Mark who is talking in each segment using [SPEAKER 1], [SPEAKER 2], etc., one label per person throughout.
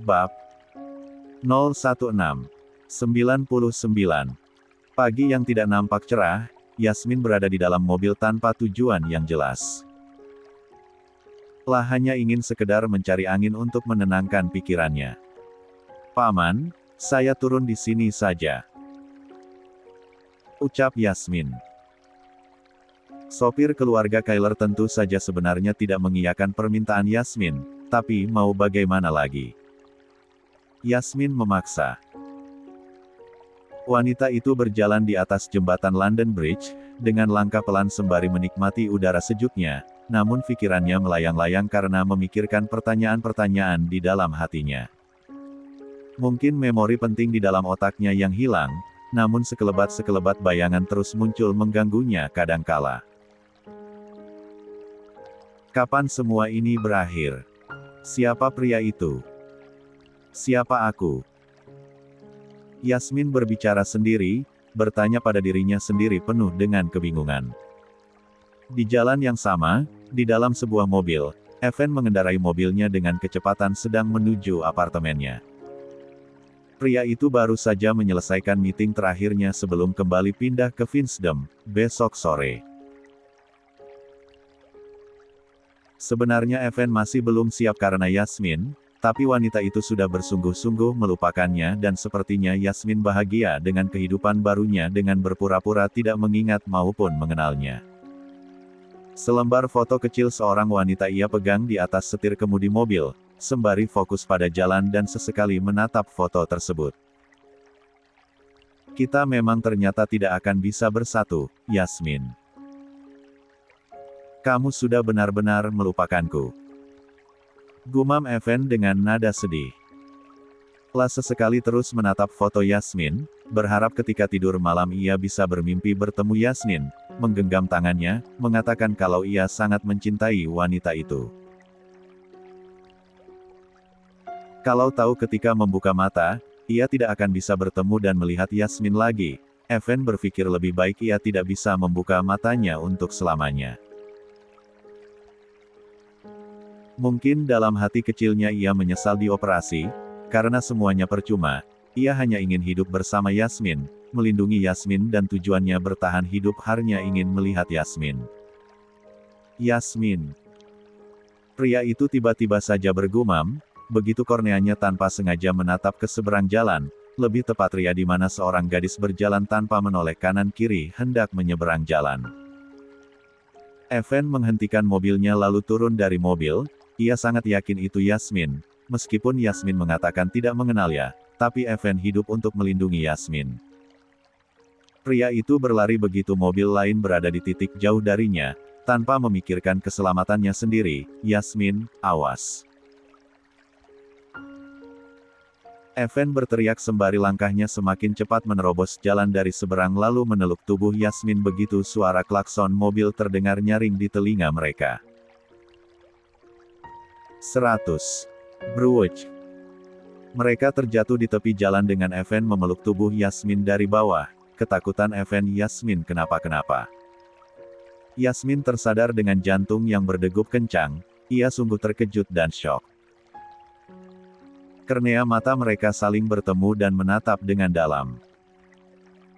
[SPEAKER 1] Bab 016. 99. Pagi yang tidak nampak cerah, Yasmin berada di dalam mobil tanpa tujuan yang jelas. Lah hanya ingin sekedar mencari angin untuk menenangkan pikirannya. "Paman, saya turun di sini saja," ucap Yasmin. Sopir keluarga Kyler tentu saja sebenarnya tidak mengiyakan permintaan Yasmin, tapi mau bagaimana lagi? Yasmin memaksa. Wanita itu berjalan di atas jembatan London Bridge, dengan langkah pelan sembari menikmati udara sejuknya, namun pikirannya melayang-layang karena memikirkan pertanyaan-pertanyaan di dalam hatinya. Mungkin memori penting di dalam otaknya yang hilang, namun sekelebat-sekelebat bayangan terus muncul mengganggunya kadangkala. Kapan semua ini berakhir? Siapa pria itu? Siapa aku? Yasmin berbicara sendiri, bertanya pada dirinya sendiri penuh dengan kebingungan. Di jalan yang sama, di dalam sebuah mobil, Evan mengendarai mobilnya dengan kecepatan sedang menuju apartemennya. Pria itu baru saja menyelesaikan meeting terakhirnya sebelum kembali pindah ke Finsdom, besok sore. Sebenarnya Evan masih belum siap karena Yasmin, tapi wanita itu sudah bersungguh-sungguh melupakannya dan sepertinya Yasmin bahagia dengan kehidupan barunya dengan berpura-pura tidak mengingat maupun mengenalnya. Selembar foto kecil seorang wanita ia pegang di atas setir kemudi mobil, sembari fokus pada jalan dan sesekali menatap foto tersebut. "Kita memang ternyata tidak akan bisa bersatu, Yasmin. Kamu sudah benar-benar melupakanku," gumam Evan dengan nada sedih. Lah sesekali terus menatap foto Yasmin, berharap ketika tidur malam ia bisa bermimpi bertemu Yasmin, menggenggam tangannya, mengatakan kalau ia sangat mencintai wanita itu. Kalau tahu ketika membuka mata, ia tidak akan bisa bertemu dan melihat Yasmin lagi, Evan berpikir lebih baik ia tidak bisa membuka matanya untuk selamanya. Mungkin dalam hati kecilnya ia menyesal dioperasi, karena semuanya percuma, ia hanya ingin hidup bersama Yasmin, melindungi Yasmin dan tujuannya bertahan hidup hanya ingin melihat Yasmin. "Yasmin." Pria itu tiba-tiba saja bergumam, begitu korneanya tanpa sengaja menatap ke seberang jalan, lebih tepat ria di mana seorang gadis berjalan tanpa menoleh kanan-kiri hendak menyeberang jalan. Evan menghentikan mobilnya lalu turun dari mobil. Ia sangat yakin itu Yasmin, meskipun Yasmin mengatakan tidak mengenalnya, tapi Evan hidup untuk melindungi Yasmin. Pria itu berlari begitu mobil lain berada di titik jauh darinya, tanpa memikirkan keselamatannya sendiri. "Yasmin, awas!" Evan berteriak sembari langkahnya semakin cepat menerobos jalan dari seberang lalu meneluk tubuh Yasmin begitu suara klakson mobil terdengar nyaring di telinga mereka. 100. Bruwech. Mereka terjatuh di tepi jalan dengan Evan memeluk tubuh Yasmin dari bawah, ketakutan Evan Yasmin kenapa-kenapa. Yasmin tersadar dengan jantung yang berdegup kencang, ia sungguh terkejut dan syok. Kornea mata mereka saling bertemu dan menatap dengan dalam.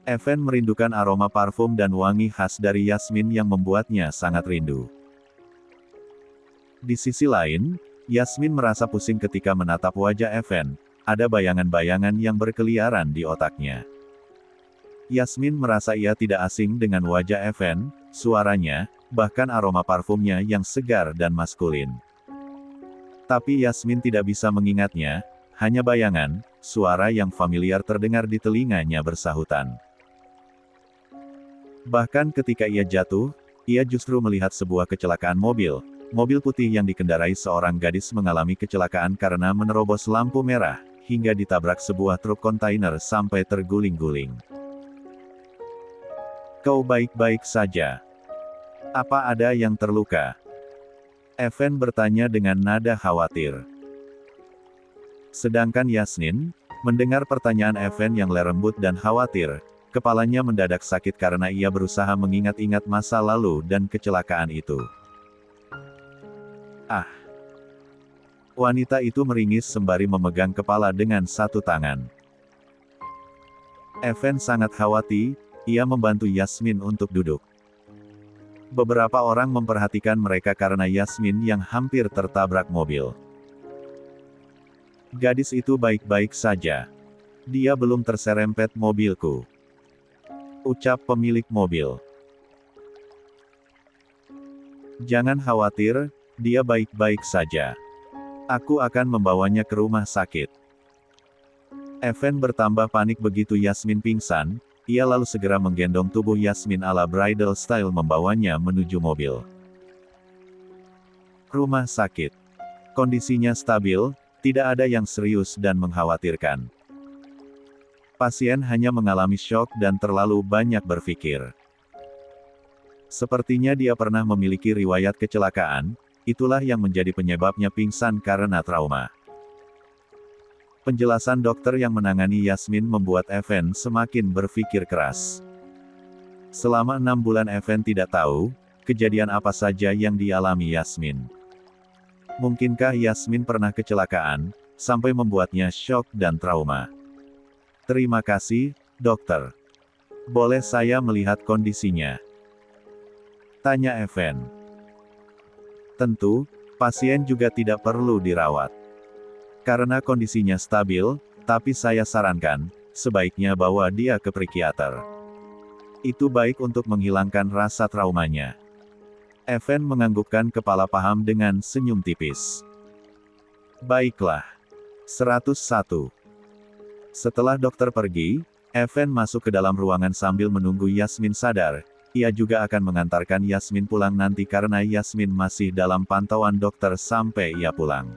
[SPEAKER 1] Evan merindukan aroma parfum dan wangi khas dari Yasmin yang membuatnya sangat rindu. Di sisi lain, Yasmin merasa pusing ketika menatap wajah Evan, ada bayangan-bayangan yang berkeliaran di otaknya. Yasmin merasa ia tidak asing dengan wajah Evan, suaranya, bahkan aroma parfumnya yang segar dan maskulin. Tapi Yasmin tidak bisa mengingatnya, hanya bayangan, suara yang familiar terdengar di telinganya bersahutan. Bahkan ketika ia jatuh, ia justru melihat sebuah kecelakaan mobil. Mobil putih yang dikendarai seorang gadis mengalami kecelakaan karena menerobos lampu merah, hingga ditabrak sebuah truk kontainer sampai terguling-guling. "Kau baik-baik saja? Apa ada yang terluka?" Evan bertanya dengan nada khawatir. Sedangkan Yasmin, mendengar pertanyaan Evan yang lembut dan khawatir, kepalanya mendadak sakit karena ia berusaha mengingat-ingat masa lalu dan kecelakaan itu. "Ah, Wanita itu meringis sembari memegang kepala dengan satu tangan. Evan sangat khawatir, ia membantu Yasmin untuk duduk. Beberapa orang memperhatikan mereka karena Yasmin yang hampir tertabrak mobil. Gadis itu baik-baik saja. Dia belum terserempet mobilku, ucap pemilik mobil. Jangan khawatir, dia baik-baik saja. Aku akan membawanya ke rumah sakit. Evan bertambah panik begitu Yasmin pingsan, ia lalu segera menggendong tubuh Yasmin ala bridal style membawanya menuju mobil. Rumah sakit. Kondisinya stabil, tidak ada yang serius dan mengkhawatirkan. Pasien hanya mengalami syok dan terlalu banyak berpikir. Sepertinya dia pernah memiliki riwayat kecelakaan, itulah yang menjadi penyebabnya pingsan karena trauma. Penjelasan dokter yang menangani Yasmin membuat Evan semakin berpikir keras. Selama 6 bulan Evan tidak tahu, kejadian apa saja yang dialami Yasmin. Mungkinkah Yasmin pernah kecelakaan, sampai membuatnya syok dan trauma? Terima kasih, dokter. Boleh saya melihat kondisinya? Tanya Evan. Tentu, pasien juga tidak perlu dirawat. Karena kondisinya stabil, tapi saya sarankan, sebaiknya bawa dia ke psikiater. Itu baik untuk menghilangkan rasa traumanya. Evan menganggukkan kepala paham dengan senyum tipis. Baiklah. 101. Setelah dokter pergi, Evan masuk ke dalam ruangan sambil menunggu Yasmin sadar. Ia juga akan mengantarkan Yasmin pulang nanti karena Yasmin masih dalam pantauan dokter sampai ia pulang.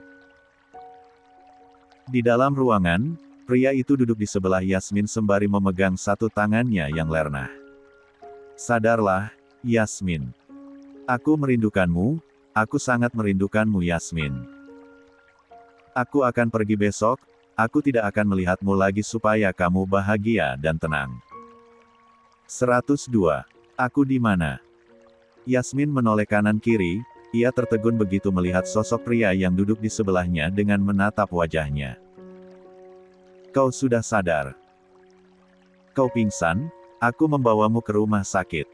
[SPEAKER 1] Di dalam ruangan, pria itu duduk di sebelah Yasmin sembari memegang satu tangannya yang lernah. Sadarlah, Yasmin. Aku merindukanmu, aku sangat merindukanmu Yasmin. Aku akan pergi besok, aku tidak akan melihatmu lagi supaya kamu bahagia dan tenang. 102. Aku di mana? Yasmin menoleh kanan kiri, ia tertegun begitu melihat sosok pria yang duduk di sebelahnya dengan menatap wajahnya. Kau sudah sadar? Kau pingsan? Aku membawamu ke rumah sakit.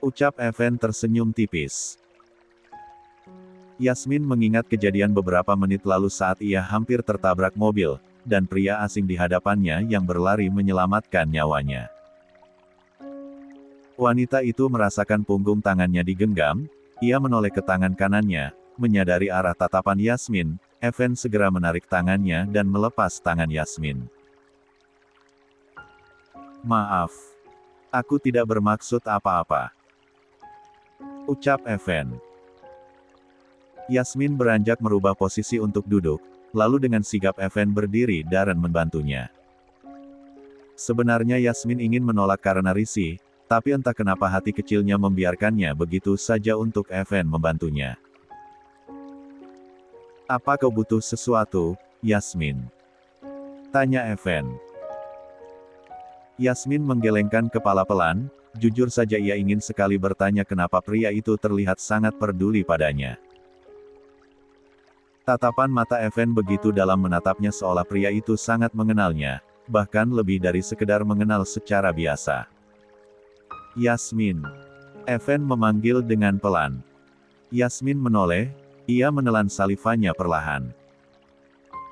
[SPEAKER 1] Ucap Evan tersenyum tipis. Yasmin mengingat kejadian beberapa menit lalu saat ia hampir tertabrak mobil, dan pria asing di hadapannya yang berlari menyelamatkan nyawanya. Wanita itu merasakan punggung tangannya digenggam, ia menoleh ke tangan kanannya, menyadari arah tatapan Yasmin, Evan segera menarik tangannya dan melepas tangan Yasmin. Maaf. Aku tidak bermaksud apa-apa. Ucap Evan. Yasmin beranjak merubah posisi untuk duduk, lalu dengan sigap Evan berdiri dan membantunya. Sebenarnya Yasmin ingin menolak karena risih, tapi entah kenapa hati kecilnya membiarkannya begitu saja untuk Evan membantunya. Apa kau butuh sesuatu, Yasmin? Tanya Evan. Yasmin menggelengkan kepala pelan, jujur saja ia ingin sekali bertanya kenapa pria itu terlihat sangat peduli padanya. Tatapan mata Evan begitu dalam menatapnya seolah pria itu sangat mengenalnya, bahkan lebih dari sekedar mengenal secara biasa. Yasmin. Evan memanggil dengan pelan. Yasmin menoleh, ia menelan salivanya perlahan.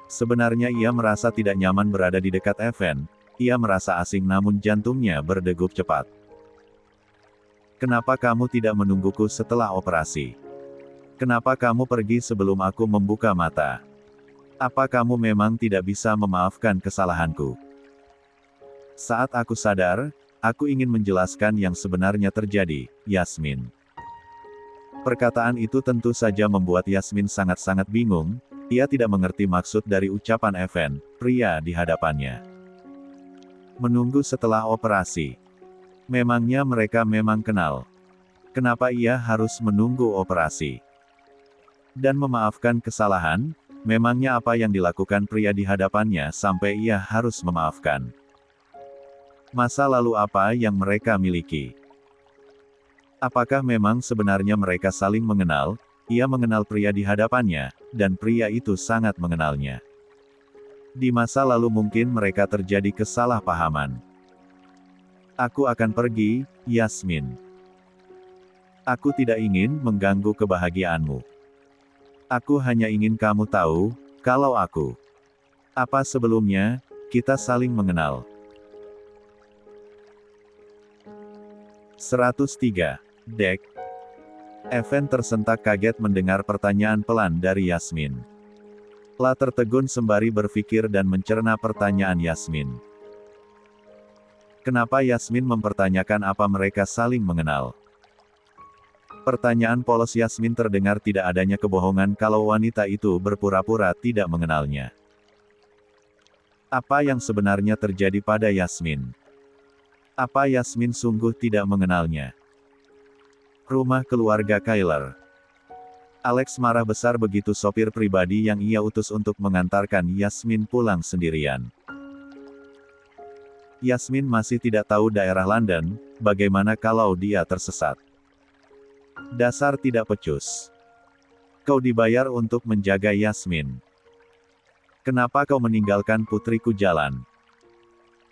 [SPEAKER 1] Sebenarnya ia merasa tidak nyaman berada di dekat Evan, ia merasa asing namun jantungnya berdegup cepat. Kenapa kamu tidak menungguku setelah operasi? Kenapa kamu pergi sebelum aku membuka mata? Apa kamu memang tidak bisa memaafkan kesalahanku? Saat aku sadar, aku ingin menjelaskan yang sebenarnya terjadi, Yasmin. Perkataan itu tentu saja membuat Yasmin sangat-sangat bingung, ia tidak mengerti maksud dari ucapan Evan, pria di hadapannya. Menunggu setelah operasi. Memangnya mereka memang kenal? Kenapa ia harus menunggu operasi? Dan memaafkan kesalahan, memangnya apa yang dilakukan pria di hadapannya sampai ia harus memaafkan? Masa lalu apa yang mereka miliki? Apakah memang sebenarnya mereka saling mengenal, ia mengenal pria di hadapannya, dan pria itu sangat mengenalnya. Di masa lalu mungkin mereka terjadi kesalahpahaman. Aku akan pergi, Yasmin. Aku tidak ingin mengganggu kebahagiaanmu. Aku hanya ingin kamu tahu, kalau aku. Apa sebelumnya, kita saling mengenal. 103. Dek. Evan tersentak kaget mendengar pertanyaan pelan dari Yasmin. La tertegun sembari berpikir dan mencerna pertanyaan Yasmin. Kenapa Yasmin mempertanyakan apa mereka saling mengenal? Pertanyaan polos Yasmin terdengar tidak adanya kebohongan kalau wanita itu berpura-pura tidak mengenalnya. Apa yang sebenarnya terjadi pada Yasmin? Apa Yasmin sungguh tidak mengenalnya? Rumah keluarga Kyler. Alex marah besar begitu sopir pribadi yang ia utus untuk mengantarkan Yasmin pulang sendirian. Yasmin masih tidak tahu daerah London, bagaimana kalau dia tersesat? Dasar tidak pecus. Kau dibayar untuk menjaga Yasmin. Kenapa kau meninggalkan putriku jalan?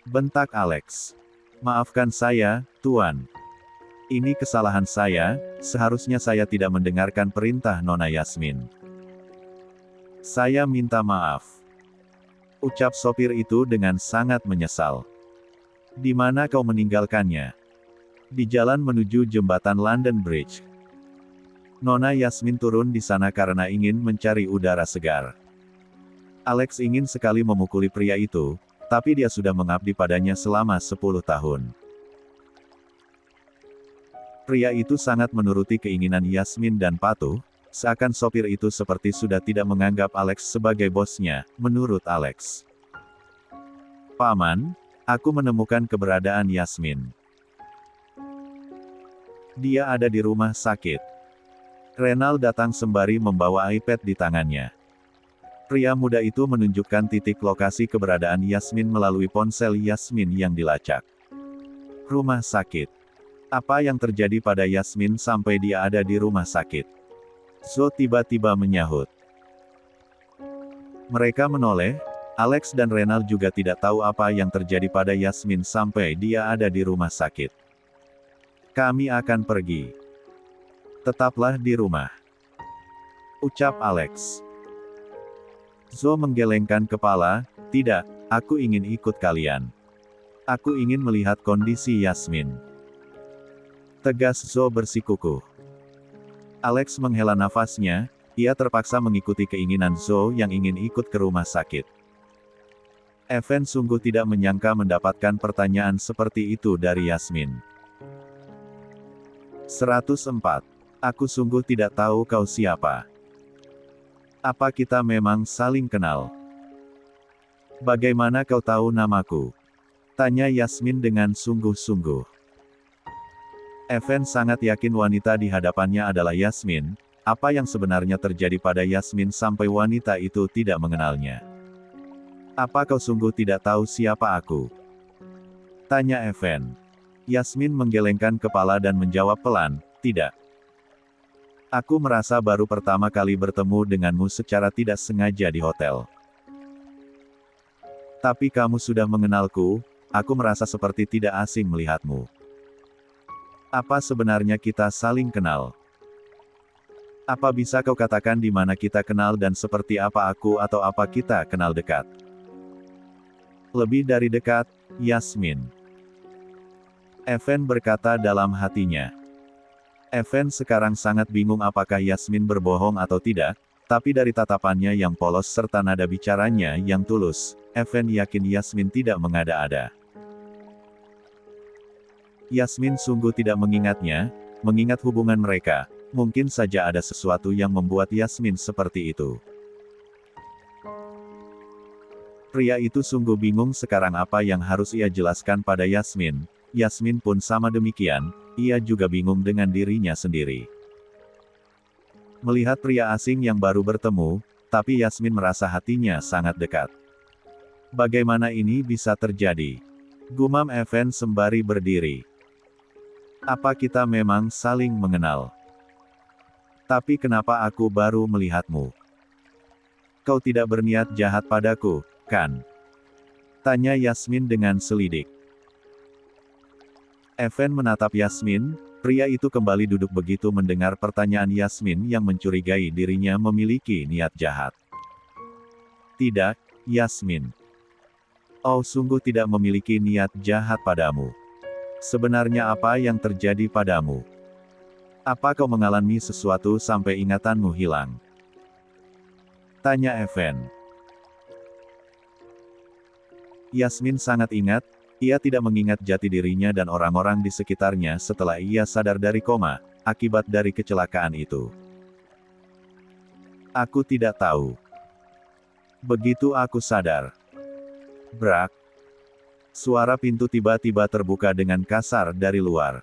[SPEAKER 1] Bentak Alex. Maafkan saya, Tuan. Ini kesalahan saya, seharusnya saya tidak mendengarkan perintah Nona Yasmin. Saya minta maaf. Ucap sopir itu dengan sangat menyesal. Di mana kau meninggalkannya? Di jalan menuju jembatan London Bridge. Nona Yasmin turun di sana karena ingin mencari udara segar. Alex ingin sekali memukuli pria itu, tapi dia sudah mengabdi padanya selama 10 tahun. Pria itu sangat menuruti keinginan Yasmin dan patuh, seakan sopir itu seperti sudah tidak menganggap Alex sebagai bosnya, menurut Alex. Paman, aku menemukan keberadaan Yasmin. Dia ada di rumah sakit. Renal datang sembari membawa iPad di tangannya. Pria muda itu menunjukkan titik lokasi keberadaan Yasmin melalui ponsel Yasmin yang dilacak. Rumah sakit. Apa yang terjadi pada Yasmin sampai dia ada di rumah sakit? Zo tiba-tiba menyahut. Mereka menoleh, Alex dan Renal juga tidak tahu apa yang terjadi pada Yasmin sampai dia ada di rumah sakit. Kami akan pergi. Tetaplah di rumah. Ucap Alex. Zo menggelengkan kepala, tidak, aku ingin ikut kalian. Aku ingin melihat kondisi Yasmin. Tegas Zo bersikukuh. Alex menghela nafasnya, ia terpaksa mengikuti keinginan Zo yang ingin ikut ke rumah sakit. Evan sungguh tidak menyangka mendapatkan pertanyaan seperti itu dari Yasmin. 104. Aku sungguh tidak tahu kau siapa. Apa kita memang saling kenal? Bagaimana kau tahu namaku? Tanya Yasmin dengan sungguh-sungguh. Evan sangat yakin wanita di hadapannya adalah Yasmin. Apa yang sebenarnya terjadi pada Yasmin sampai wanita itu tidak mengenalnya? Apa kau sungguh tidak tahu siapa aku? Tanya Evan. Yasmin menggelengkan kepala dan menjawab pelan, tidak. Aku merasa baru pertama kali bertemu denganmu secara tidak sengaja di hotel. Tapi kamu sudah mengenalku, aku merasa seperti tidak asing melihatmu. Apa sebenarnya kita saling kenal? Apa bisa kau katakan di mana kita kenal dan seperti apa aku atau apa kita kenal dekat? Lebih dari dekat, Yasmin. Evan berkata dalam hatinya. Evan sekarang sangat bingung apakah Yasmin berbohong atau tidak, tapi dari tatapannya yang polos serta nada bicaranya yang tulus, Evan yakin Yasmin tidak mengada-ada. Yasmin sungguh tidak mengingatnya, mengingat hubungan mereka, mungkin saja ada sesuatu yang membuat Yasmin seperti itu. Pria itu sungguh bingung sekarang apa yang harus ia jelaskan pada Yasmin. Yasmin pun sama demikian, ia juga bingung dengan dirinya sendiri. Melihat pria asing yang baru bertemu, tapi Yasmin merasa hatinya sangat dekat. Bagaimana ini bisa terjadi? Gumam Evan sembari berdiri. Apa kita memang saling mengenal? Tapi kenapa aku baru melihatmu? Kau tidak berniat jahat padaku, kan? Tanya Yasmin dengan selidik. Evan menatap Yasmin, pria itu kembali duduk begitu mendengar pertanyaan Yasmin yang mencurigai dirinya memiliki niat jahat. Tidak, Yasmin. Oh, sungguh tidak memiliki niat jahat padamu. Sebenarnya apa yang terjadi padamu? Apa kau mengalami sesuatu sampai ingatanmu hilang? Tanya Evan. Yasmin sangat ingat, ia tidak mengingat jati dirinya dan orang-orang di sekitarnya setelah ia sadar dari koma, akibat dari kecelakaan itu. Aku tidak tahu. Begitu aku sadar. Brak. Suara pintu tiba-tiba terbuka dengan kasar dari luar.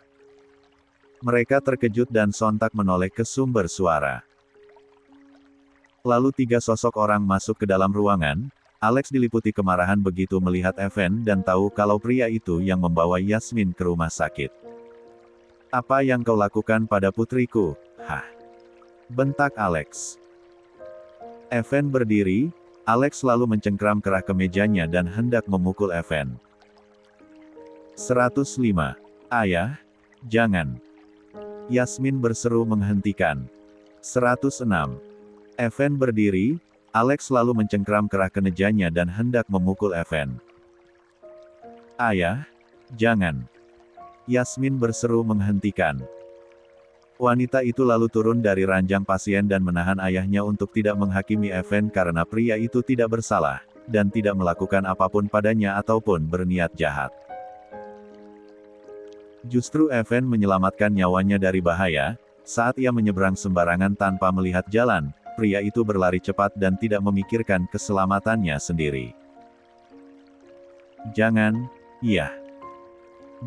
[SPEAKER 1] Mereka terkejut dan sontak menoleh ke sumber suara. Lalu 3 sosok orang masuk ke dalam ruangan. Alex diliputi kemarahan begitu melihat Evan dan tahu kalau pria itu yang membawa Yasmin ke rumah sakit. Apa yang kau lakukan pada putriku? Hah? Bentak Alex. Evan berdiri, Alex lalu mencengkram kerah ke mejanya dan hendak memukul Evan. 105. Ayah, jangan. Yasmin berseru menghentikan. 106. Evan berdiri, Alex lalu mencengkram kerah ke mejanya dan hendak memukul Evan. Ayah, jangan. Yasmin berseru menghentikan. Wanita itu lalu turun dari ranjang pasien dan menahan ayahnya untuk tidak menghakimi Evan karena pria itu tidak bersalah, dan tidak melakukan apapun padanya ataupun berniat jahat. Justru Evan menyelamatkan nyawanya dari bahaya. Saat ia menyeberang sembarangan tanpa melihat jalan, pria itu berlari cepat dan tidak memikirkan keselamatannya sendiri. Jangan, iya.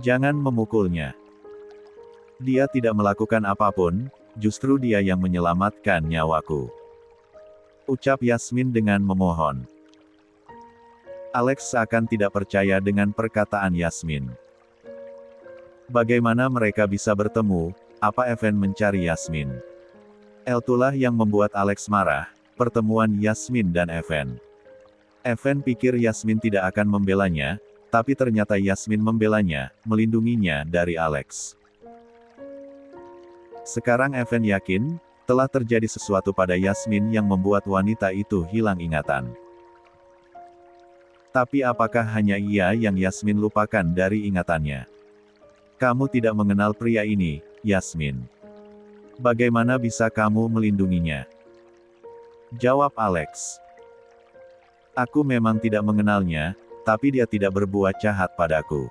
[SPEAKER 1] Jangan memukulnya. Dia tidak melakukan apapun, justru dia yang menyelamatkan nyawaku. Ucap Yasmin dengan memohon. Alex seakan tidak percaya dengan perkataan Yasmin. Bagaimana mereka bisa bertemu? Apa Evan mencari Yasmin? Itulah yang membuat Alex marah, pertemuan Yasmin dan Evan. Evan pikir Yasmin tidak akan membelanya, tapi ternyata Yasmin membelanya, melindunginya dari Alex. Sekarang Evan yakin, telah terjadi sesuatu pada Yasmin yang membuat wanita itu hilang ingatan. Tapi apakah hanya ia yang Yasmin lupakan dari ingatannya? Kamu tidak mengenal pria ini, Yasmin. Bagaimana bisa kamu melindunginya? Jawab Alex. Aku memang tidak mengenalnya, tapi dia tidak berbuat jahat padaku.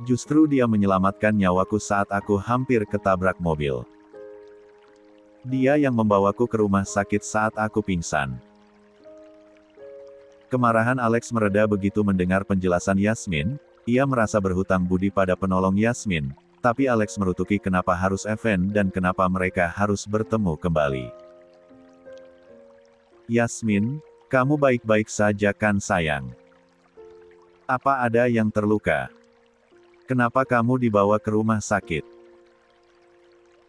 [SPEAKER 1] Justru dia menyelamatkan nyawaku saat aku hampir ketabrak mobil. Dia yang membawaku ke rumah sakit saat aku pingsan. Kemarahan Alex mereda begitu mendengar penjelasan Yasmin. Ia merasa berhutang budi pada penolong Yasmin, tapi Alex merutuki kenapa harus Evan dan kenapa mereka harus bertemu kembali. Yasmin, kamu baik-baik saja kan sayang? Apa ada yang terluka? Kenapa kamu dibawa ke rumah sakit?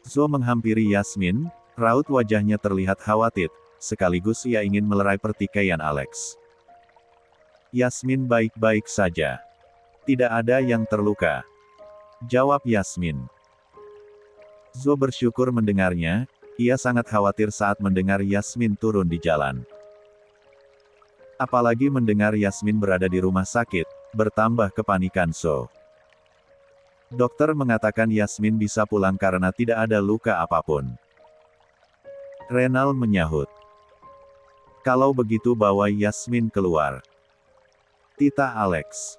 [SPEAKER 1] Zo menghampiri Yasmin, raut wajahnya terlihat khawatir, sekaligus ia ingin melerai pertikaian Alex. Yasmin baik-baik saja. Tidak ada yang terluka. Jawab Yasmin. Zo bersyukur mendengarnya, ia sangat khawatir saat mendengar Yasmin turun di jalan. Apalagi mendengar Yasmin berada di rumah sakit, bertambah kepanikan Zo. Dokter mengatakan Yasmin bisa pulang karena tidak ada luka apapun. Renal menyahut. Kalau begitu bawa Yasmin keluar. Tita Alex.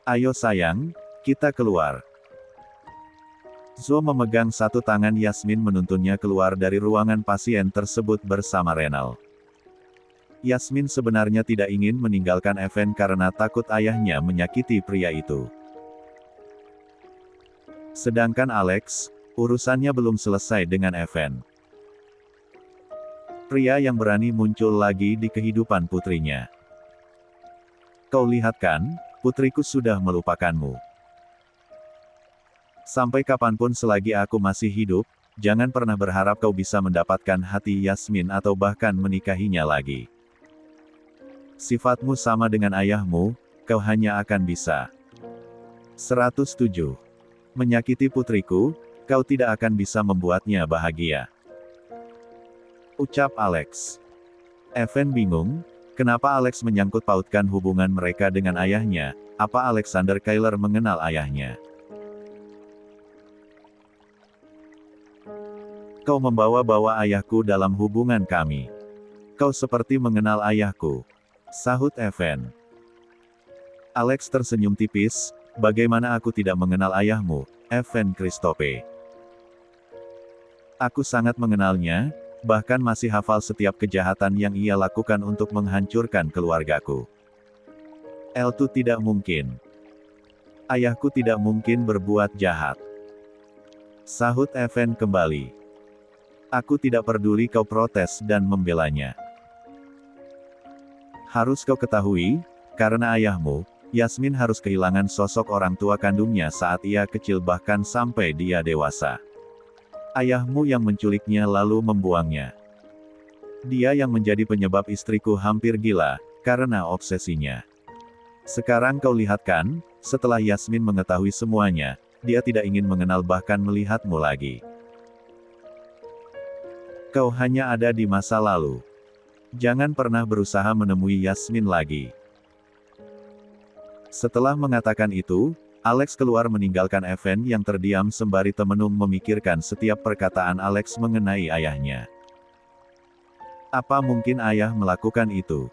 [SPEAKER 1] Ayo sayang, kita keluar. Zo memegang satu tangan Yasmin menuntunnya keluar dari ruangan pasien tersebut bersama Renal. Yasmin sebenarnya tidak ingin meninggalkan Evan karena takut ayahnya menyakiti pria itu. Sedangkan Alex, urusannya belum selesai dengan Evan. Pria yang berani muncul lagi di kehidupan putrinya. Kau lihat kan? Putriku sudah melupakanmu. Sampai kapanpun selagi aku masih hidup, jangan pernah berharap kau bisa mendapatkan hati Yasmin atau bahkan menikahinya lagi. Sifatmu sama dengan ayahmu, kau hanya akan bisa 107. Menyakiti putriku, kau tidak akan bisa membuatnya bahagia. Ucap Alex. Evan bingung, kenapa Alex menyangkut pautkan hubungan mereka dengan ayahnya, apa Alexander Kyler mengenal ayahnya? Kau membawa-bawa ayahku dalam hubungan kami. Kau seperti mengenal ayahku, sahut Evan. Alex tersenyum tipis, bagaimana aku tidak mengenal ayahmu, Evan Christophe. Aku sangat mengenalnya, bahkan masih hafal setiap kejahatan yang ia lakukan untuk menghancurkan keluargaku. Itu tidak mungkin. Ayahku tidak mungkin berbuat jahat, sahut Evan kembali. Aku tidak peduli kau protes dan membelanya. Harus kau ketahui, karena ayahmu, Yasmin harus kehilangan sosok orang tua kandungnya saat ia kecil bahkan sampai dia dewasa. Ayahmu yang menculiknya lalu membuangnya. Dia yang menjadi penyebab istriku hampir gila, karena obsesinya. Sekarang kau lihat kan, setelah Yasmin mengetahui semuanya, dia tidak ingin mengenal bahkan melihatmu lagi. Kau hanya ada di masa lalu. Jangan pernah berusaha menemui Yasmin lagi. Setelah mengatakan itu, Alex keluar meninggalkan Evan yang terdiam sembari termenung memikirkan setiap perkataan Alex mengenai ayahnya. Apa mungkin ayah melakukan itu?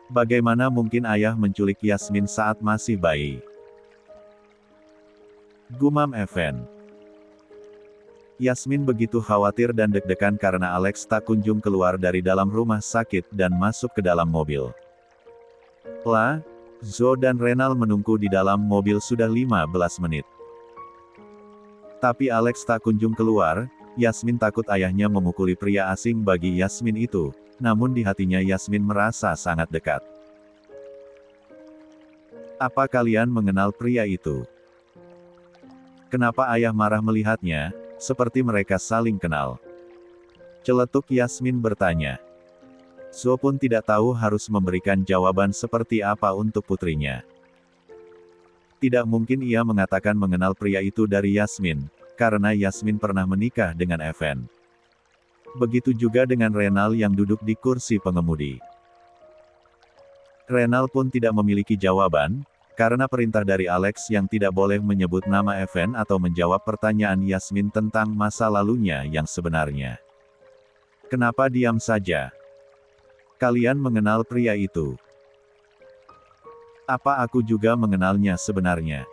[SPEAKER 1] Bagaimana mungkin ayah menculik Yasmin saat masih bayi? Gumam Evan. Yasmin begitu khawatir dan deg-degan karena Alex tak kunjung keluar dari dalam rumah sakit dan masuk ke dalam mobil. Zoe dan Renal menunggu di dalam mobil sudah 15 menit. Tapi Alex tak kunjung keluar. Yasmin takut ayahnya memukuli pria asing bagi Yasmin itu, namun di hatinya Yasmin merasa sangat dekat. Apa kalian mengenal pria itu? Kenapa ayah marah melihatnya, seperti mereka saling kenal? Celetuk Yasmin bertanya. Zoe pun tidak tahu harus memberikan jawaban seperti apa untuk putrinya. Tidak mungkin ia mengatakan mengenal pria itu dari Yasmin, karena Yasmin pernah menikah dengan Evan. Begitu juga dengan Renal yang duduk di kursi pengemudi. Renal pun tidak memiliki jawaban, karena perintah dari Alex yang tidak boleh menyebut nama Evan atau menjawab pertanyaan Yasmin tentang masa lalunya yang sebenarnya. Kenapa diam saja? Kalian mengenal pria itu? Apa aku juga mengenalnya sebenarnya?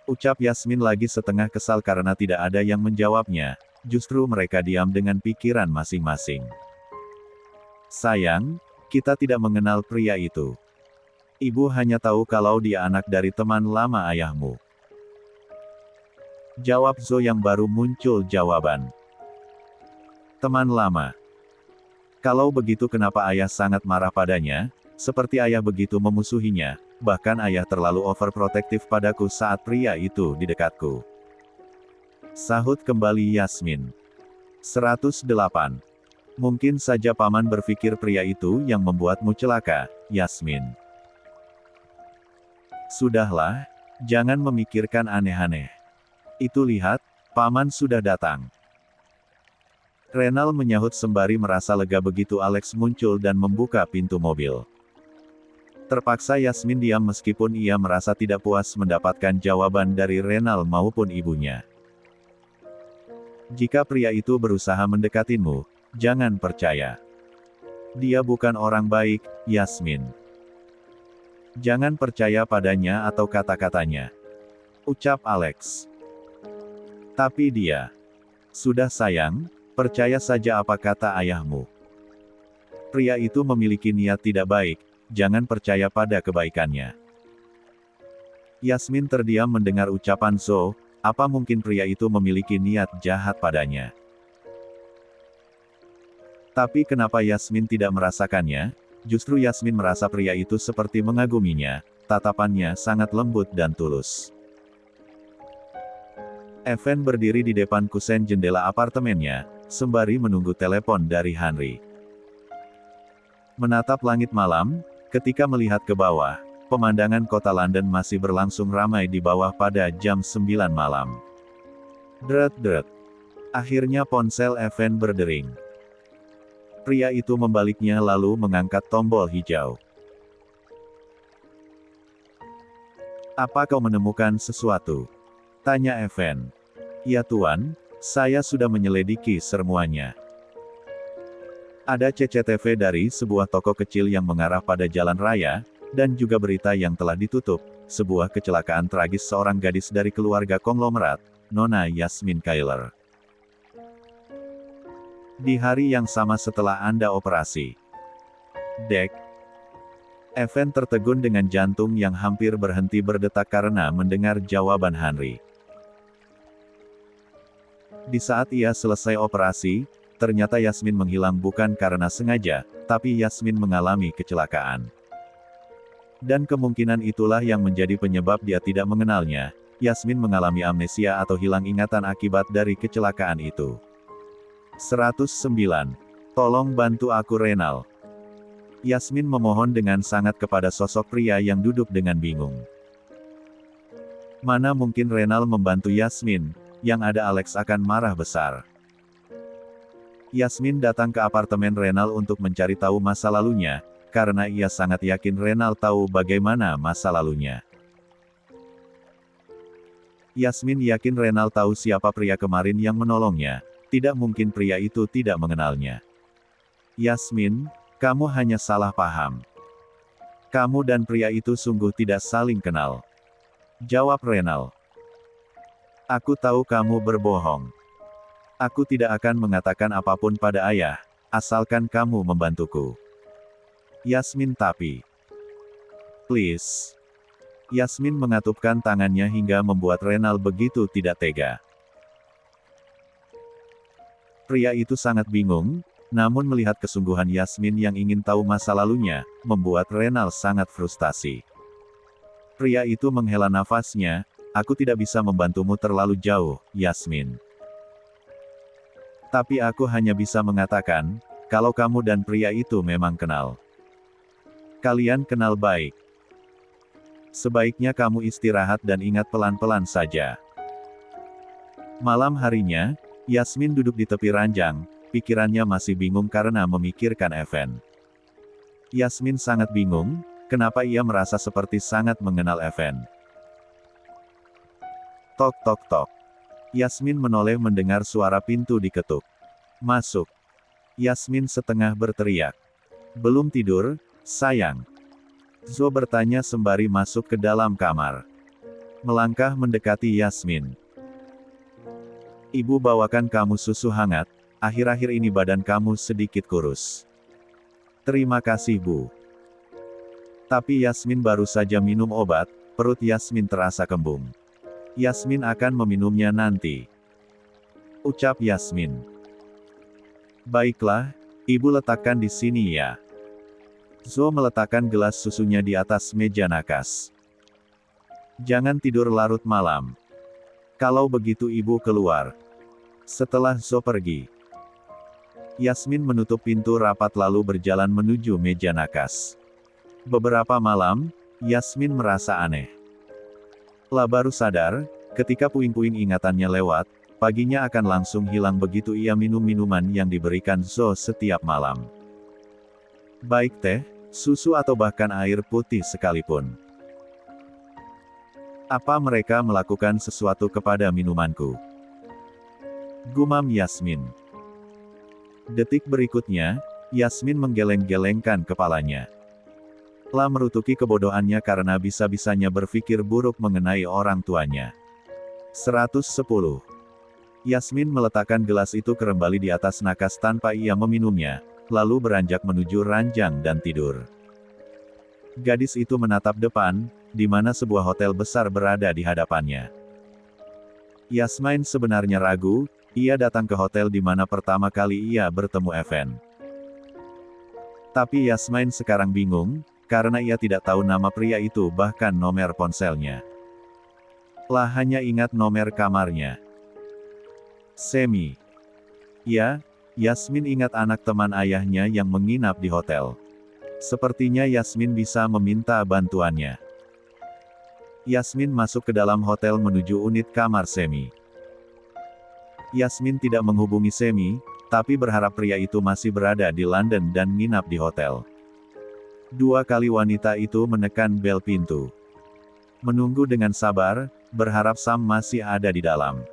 [SPEAKER 1] Ucap Yasmin lagi setengah kesal karena tidak ada yang menjawabnya, justru mereka diam dengan pikiran masing-masing. Sayang, kita tidak mengenal pria itu. Ibu hanya tahu kalau dia anak dari teman lama ayahmu. Jawab Zoe yang baru muncul jawaban. Teman lama. Kalau begitu kenapa ayah sangat marah padanya, seperti ayah begitu memusuhinya, bahkan ayah terlalu overprotektif padaku saat pria itu di dekatku. Sahut kembali Yasmin. 108. Mungkin saja paman berpikir pria itu yang membuatmu celaka, Yasmin. Sudahlah, jangan memikirkan aneh-aneh. Itu lihat, paman sudah datang. Renal menyahut sembari merasa lega begitu Alex muncul dan membuka pintu mobil. Terpaksa Yasmin diam meskipun ia merasa tidak puas mendapatkan jawaban dari Renal maupun ibunya. Jika pria itu berusaha mendekatimu, jangan percaya. Dia bukan orang baik, Yasmin. Jangan percaya padanya atau kata-katanya. Ucap Alex. Tapi dia. Sudah sayang, percaya saja apa kata ayahmu. Pria itu memiliki niat tidak baik, jangan percaya pada kebaikannya. Yasmin terdiam mendengar ucapan Zoe, apa mungkin pria itu memiliki niat jahat padanya. Tapi kenapa Yasmin tidak merasakannya? Justru Yasmin merasa pria itu seperti mengaguminya, tatapannya sangat lembut dan tulus. Evan berdiri di depan kusen jendela apartemennya, sembari menunggu telepon dari Henry. Menatap langit malam, ketika melihat ke bawah, pemandangan kota London masih berlangsung ramai di bawah pada jam 9 malam. Dret-dret. Akhirnya ponsel Evan berdering. Pria itu membaliknya lalu mengangkat tombol hijau. "Apa kau menemukan sesuatu?" tanya Evan. "Ya Tuan, saya sudah menyelidiki semuanya. Ada CCTV dari sebuah toko kecil yang mengarah pada jalan raya, dan juga berita yang telah ditutup, sebuah kecelakaan tragis seorang gadis dari keluarga konglomerat, Nona Yasmin Kailer. Di hari yang sama setelah Anda operasi." Dek. Evan tertegun dengan jantung yang hampir berhenti berdetak karena mendengar jawaban Henry. Di saat ia selesai operasi, ternyata Yasmin menghilang bukan karena sengaja, tapi Yasmin mengalami kecelakaan. Dan kemungkinan itulah yang menjadi penyebab dia tidak mengenalnya. Yasmin mengalami amnesia atau hilang ingatan akibat dari kecelakaan itu. 109. Tolong bantu aku Renal. Yasmin memohon dengan sangat kepada sosok pria yang duduk dengan bingung. Mana mungkin Renal membantu Yasmin, yang ada Alex akan marah besar. Yasmin datang ke apartemen Renal untuk mencari tahu masa lalunya, karena ia sangat yakin Renal tahu bagaimana masa lalunya. Yasmin yakin Renal tahu siapa pria kemarin yang menolongnya, tidak mungkin pria itu tidak mengenalnya. "Yasmin, kamu hanya salah paham. Kamu dan pria itu sungguh tidak saling kenal," jawab Renal. "Aku tahu kamu berbohong. Aku tidak akan mengatakan apapun pada ayah, asalkan kamu membantuku." Yasmin tapi. "Please." Yasmin mengatupkan tangannya hingga membuat Renal begitu tidak tega. Pria itu sangat bingung, namun melihat kesungguhan Yasmin yang ingin tahu masa lalunya, membuat Renal sangat frustasi. Pria itu menghela nafasnya, "Aku tidak bisa membantumu terlalu jauh, Yasmin. Tapi aku hanya bisa mengatakan, kalau kamu dan pria itu memang kenal. Kalian kenal baik. Sebaiknya kamu istirahat dan ingat pelan-pelan saja." Malam harinya, Yasmin duduk di tepi ranjang, pikirannya masih bingung karena memikirkan Evan. Yasmin sangat bingung, kenapa ia merasa seperti sangat mengenal Evan. Tok tok tok. Yasmin menoleh mendengar suara pintu diketuk. "Masuk." Yasmin setengah berteriak. "Belum tidur, sayang?" Zo bertanya sembari masuk ke dalam kamar. Melangkah mendekati Yasmin. "Ibu bawakan kamu susu hangat, akhir-akhir ini badan kamu sedikit kurus." "Terima kasih Bu." Tapi Yasmin baru saja minum obat, perut Yasmin terasa kembung. "Yasmin akan meminumnya nanti," ucap Yasmin. "Baiklah, Ibu letakkan di sini ya." Zo meletakkan gelas susunya di atas meja nakas. "Jangan tidur larut malam. Kalau begitu Ibu keluar." Setelah Zo pergi, Yasmin menutup pintu rapat lalu berjalan menuju meja nakas. Beberapa malam, Yasmin merasa aneh. Lah baru sadar, ketika puing-puing ingatannya lewat, paginya akan langsung hilang begitu ia minum minuman yang diberikan Zo setiap malam. Baik teh, susu atau bahkan air putih sekalipun. Apa mereka melakukan sesuatu kepada minumanku? Gumam Yasmin. Detik berikutnya, Yasmin menggeleng-gelengkan kepalanya. Lah merutuki kebodohannya karena bisa-bisanya berpikir buruk mengenai orang tuanya. 110. Yasmin meletakkan gelas itu kembali di atas nakas tanpa ia meminumnya, lalu beranjak menuju ranjang dan tidur. Gadis itu menatap depan, di mana sebuah hotel besar berada di hadapannya. Yasmin sebenarnya ragu, ia datang ke hotel di mana pertama kali ia bertemu Evan. Tapi Yasmin sekarang bingung, karena ia tidak tahu nama pria itu bahkan nomor ponselnya. Lah hanya ingat nomor kamarnya. Semi. Ya, Yasmin ingat anak teman ayahnya yang menginap di hotel. Sepertinya Yasmin bisa meminta bantuannya. Yasmin masuk ke dalam hotel menuju unit kamar Semi. Yasmin tidak menghubungi Semi, tapi berharap pria itu masih berada di London dan nginap di hotel. 2 kali wanita itu menekan bel pintu. Menunggu dengan sabar, berharap Sam masih ada di dalam.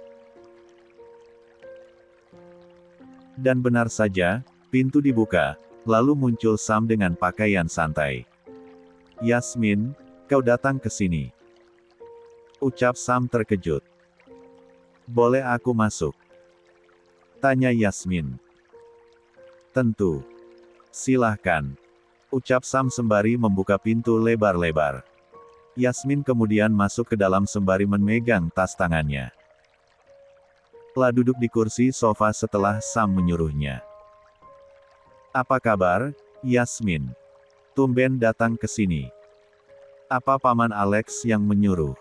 [SPEAKER 1] Dan benar saja, pintu dibuka, lalu muncul Sam dengan pakaian santai. "Yasmin, kau datang ke sini?" ucap Sam terkejut. "Boleh aku masuk?" tanya Yasmin. "Tentu. Silahkan," ucap Sam sembari membuka pintu lebar-lebar. Yasmin kemudian masuk ke dalam sembari memegang tas tangannya. La duduk di kursi sofa setelah Sam menyuruhnya. "Apa kabar, Yasmin? Tumben datang ke sini. Apa Paman Alex yang menyuruh?"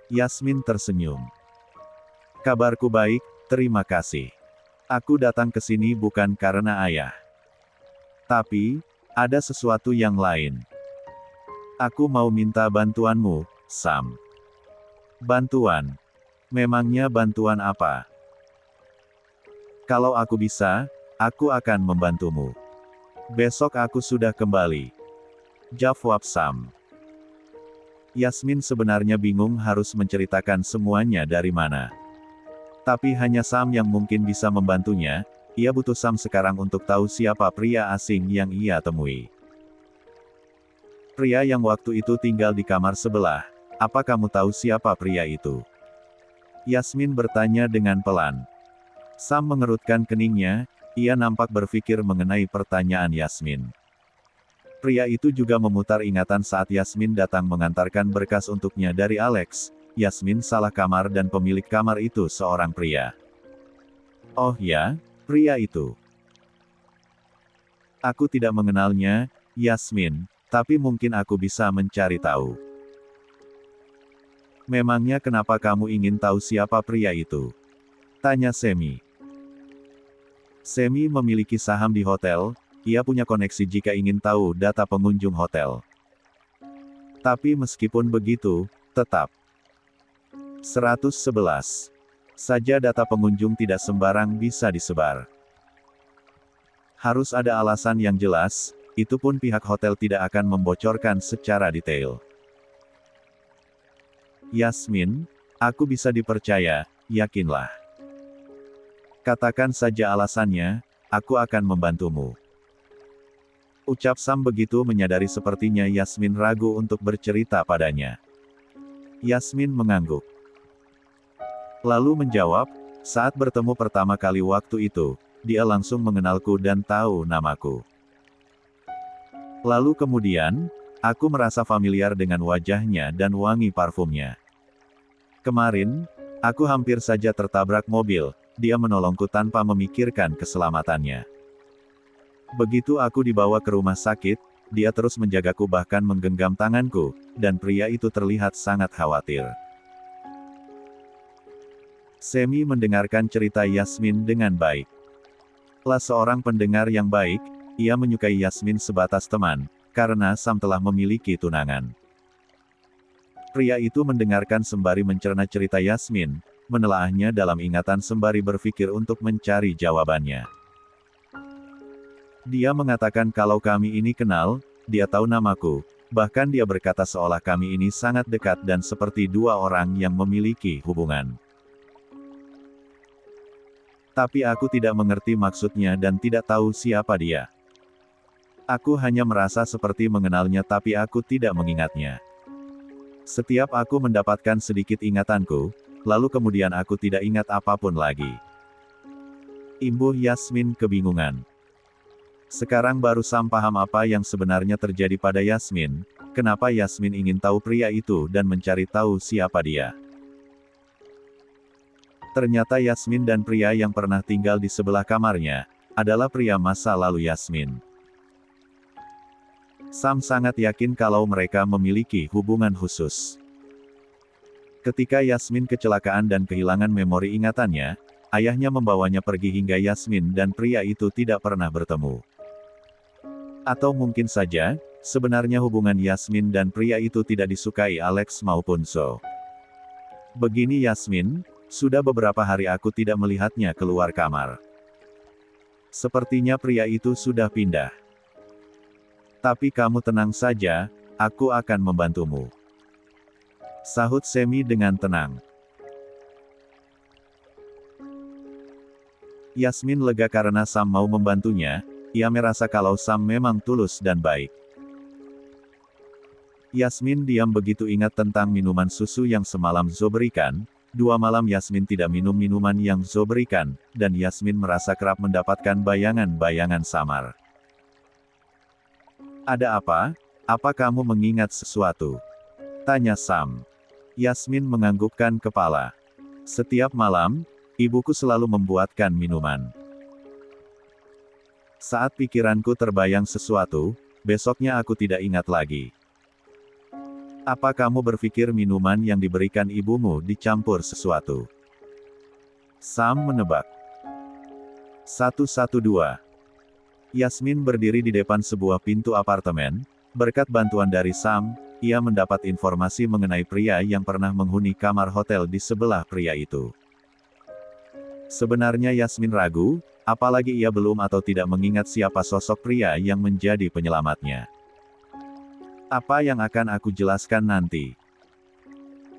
[SPEAKER 1] Yasmin tersenyum. "Kabarku baik, terima kasih. Aku datang ke sini bukan karena ayah. Tapi, ada sesuatu yang lain. Aku mau minta bantuanmu, Sam." "Bantuan? Memangnya bantuan apa?" "Kalau aku bisa, aku akan membantumu. Besok aku sudah kembali," jawab Sam. Yasmin sebenarnya bingung harus menceritakan semuanya dari mana. Tapi hanya Sam yang mungkin bisa membantunya, ia butuh Sam sekarang untuk tahu siapa pria asing yang ia temui. "Pria yang waktu itu tinggal di kamar sebelah, apa kamu tahu siapa pria itu?" Yasmin bertanya dengan pelan. Sam mengerutkan keningnya, ia nampak berpikir mengenai pertanyaan Yasmin. Pria itu juga memutar ingatan saat Yasmin datang mengantarkan berkas untuknya dari Alex. Yasmin salah kamar dan pemilik kamar itu seorang pria. "Oh ya, pria itu. Aku tidak mengenalnya, Yasmin, tapi mungkin aku bisa mencari tahu." "Memangnya kenapa kamu ingin tahu siapa pria itu?" tanya Semi. "Semi memiliki saham di hotel, ia punya koneksi jika ingin tahu data pengunjung hotel. Tapi meskipun begitu, tetap 111 saja data pengunjung tidak sembarang bisa disebar. Harus ada alasan yang jelas, itu pun pihak hotel tidak akan membocorkan secara detail." "Yasmin, aku bisa dipercaya, yakinlah. Katakan saja alasannya, aku akan membantumu," ucap Sam begitu menyadari sepertinya Yasmin ragu untuk bercerita padanya. Yasmin mengangguk. Lalu menjawab, "Saat bertemu pertama kali waktu itu, dia langsung mengenalku dan tahu namaku. Lalu kemudian, aku merasa familiar dengan wajahnya dan wangi parfumnya. Kemarin, aku hampir saja tertabrak mobil, dia menolongku tanpa memikirkan keselamatannya. Begitu aku dibawa ke rumah sakit, dia terus menjagaku bahkan menggenggam tanganku, dan pria itu terlihat sangat khawatir." Semi mendengarkan cerita Yasmin dengan baik. La seorang pendengar yang baik, ia menyukai Yasmin sebatas teman, karena Sam telah memiliki tunangan. Pria itu mendengarkan sembari mencerna cerita Yasmin, menelaahnya dalam ingatan sembari berpikir untuk mencari jawabannya. "Dia mengatakan kalau kami ini kenal, dia tahu namaku, bahkan dia berkata seolah kami ini sangat dekat dan seperti 2 orang yang memiliki hubungan. Tapi aku tidak mengerti maksudnya dan tidak tahu siapa dia. Aku hanya merasa seperti mengenalnya tapi aku tidak mengingatnya. Setiap aku mendapatkan sedikit ingatanku, lalu kemudian aku tidak ingat apapun lagi." Imbuh Yasmin kebingungan. Sekarang baru Sam paham apa yang sebenarnya terjadi pada Yasmin, kenapa Yasmin ingin tahu pria itu dan mencari tahu siapa dia. Ternyata Yasmin dan pria yang pernah tinggal di sebelah kamarnya, adalah pria masa lalu Yasmin. Sam sangat yakin kalau mereka memiliki hubungan khusus. Ketika Yasmin kecelakaan dan kehilangan memori ingatannya, ayahnya membawanya pergi hingga Yasmin dan pria itu tidak pernah bertemu. Atau mungkin saja, sebenarnya hubungan Yasmin dan pria itu tidak disukai Alex maupun So. Begini Yasmin, sudah beberapa hari aku tidak melihatnya keluar kamar. Sepertinya pria itu sudah pindah. Tapi kamu tenang saja, aku akan membantumu. Sahut Semi dengan tenang. Yasmin lega karena Sam mau membantunya, ia merasa kalau Sam memang tulus dan baik. Yasmin diam begitu ingat tentang minuman susu yang semalam Zo berikan. 2 malam Yasmin tidak minum minuman yang Zo berikan, dan Yasmin merasa kerap mendapatkan bayangan-bayangan samar. Ada apa? Apa kamu mengingat sesuatu? Tanya Sam. Yasmin menganggukkan kepala. Setiap malam, ibuku selalu membuatkan minuman. Saat pikiranku terbayang sesuatu, besoknya aku tidak ingat lagi. Apa kamu berpikir minuman yang diberikan ibumu dicampur sesuatu? Sam menebak. 112. Yasmin berdiri di depan sebuah pintu apartemen. Berkat bantuan dari Sam, ia mendapat informasi mengenai pria yang pernah menghuni kamar hotel di sebelah pria itu. Sebenarnya Yasmin ragu, apalagi ia belum atau tidak mengingat siapa sosok pria yang menjadi penyelamatnya. Apa yang akan aku jelaskan nanti?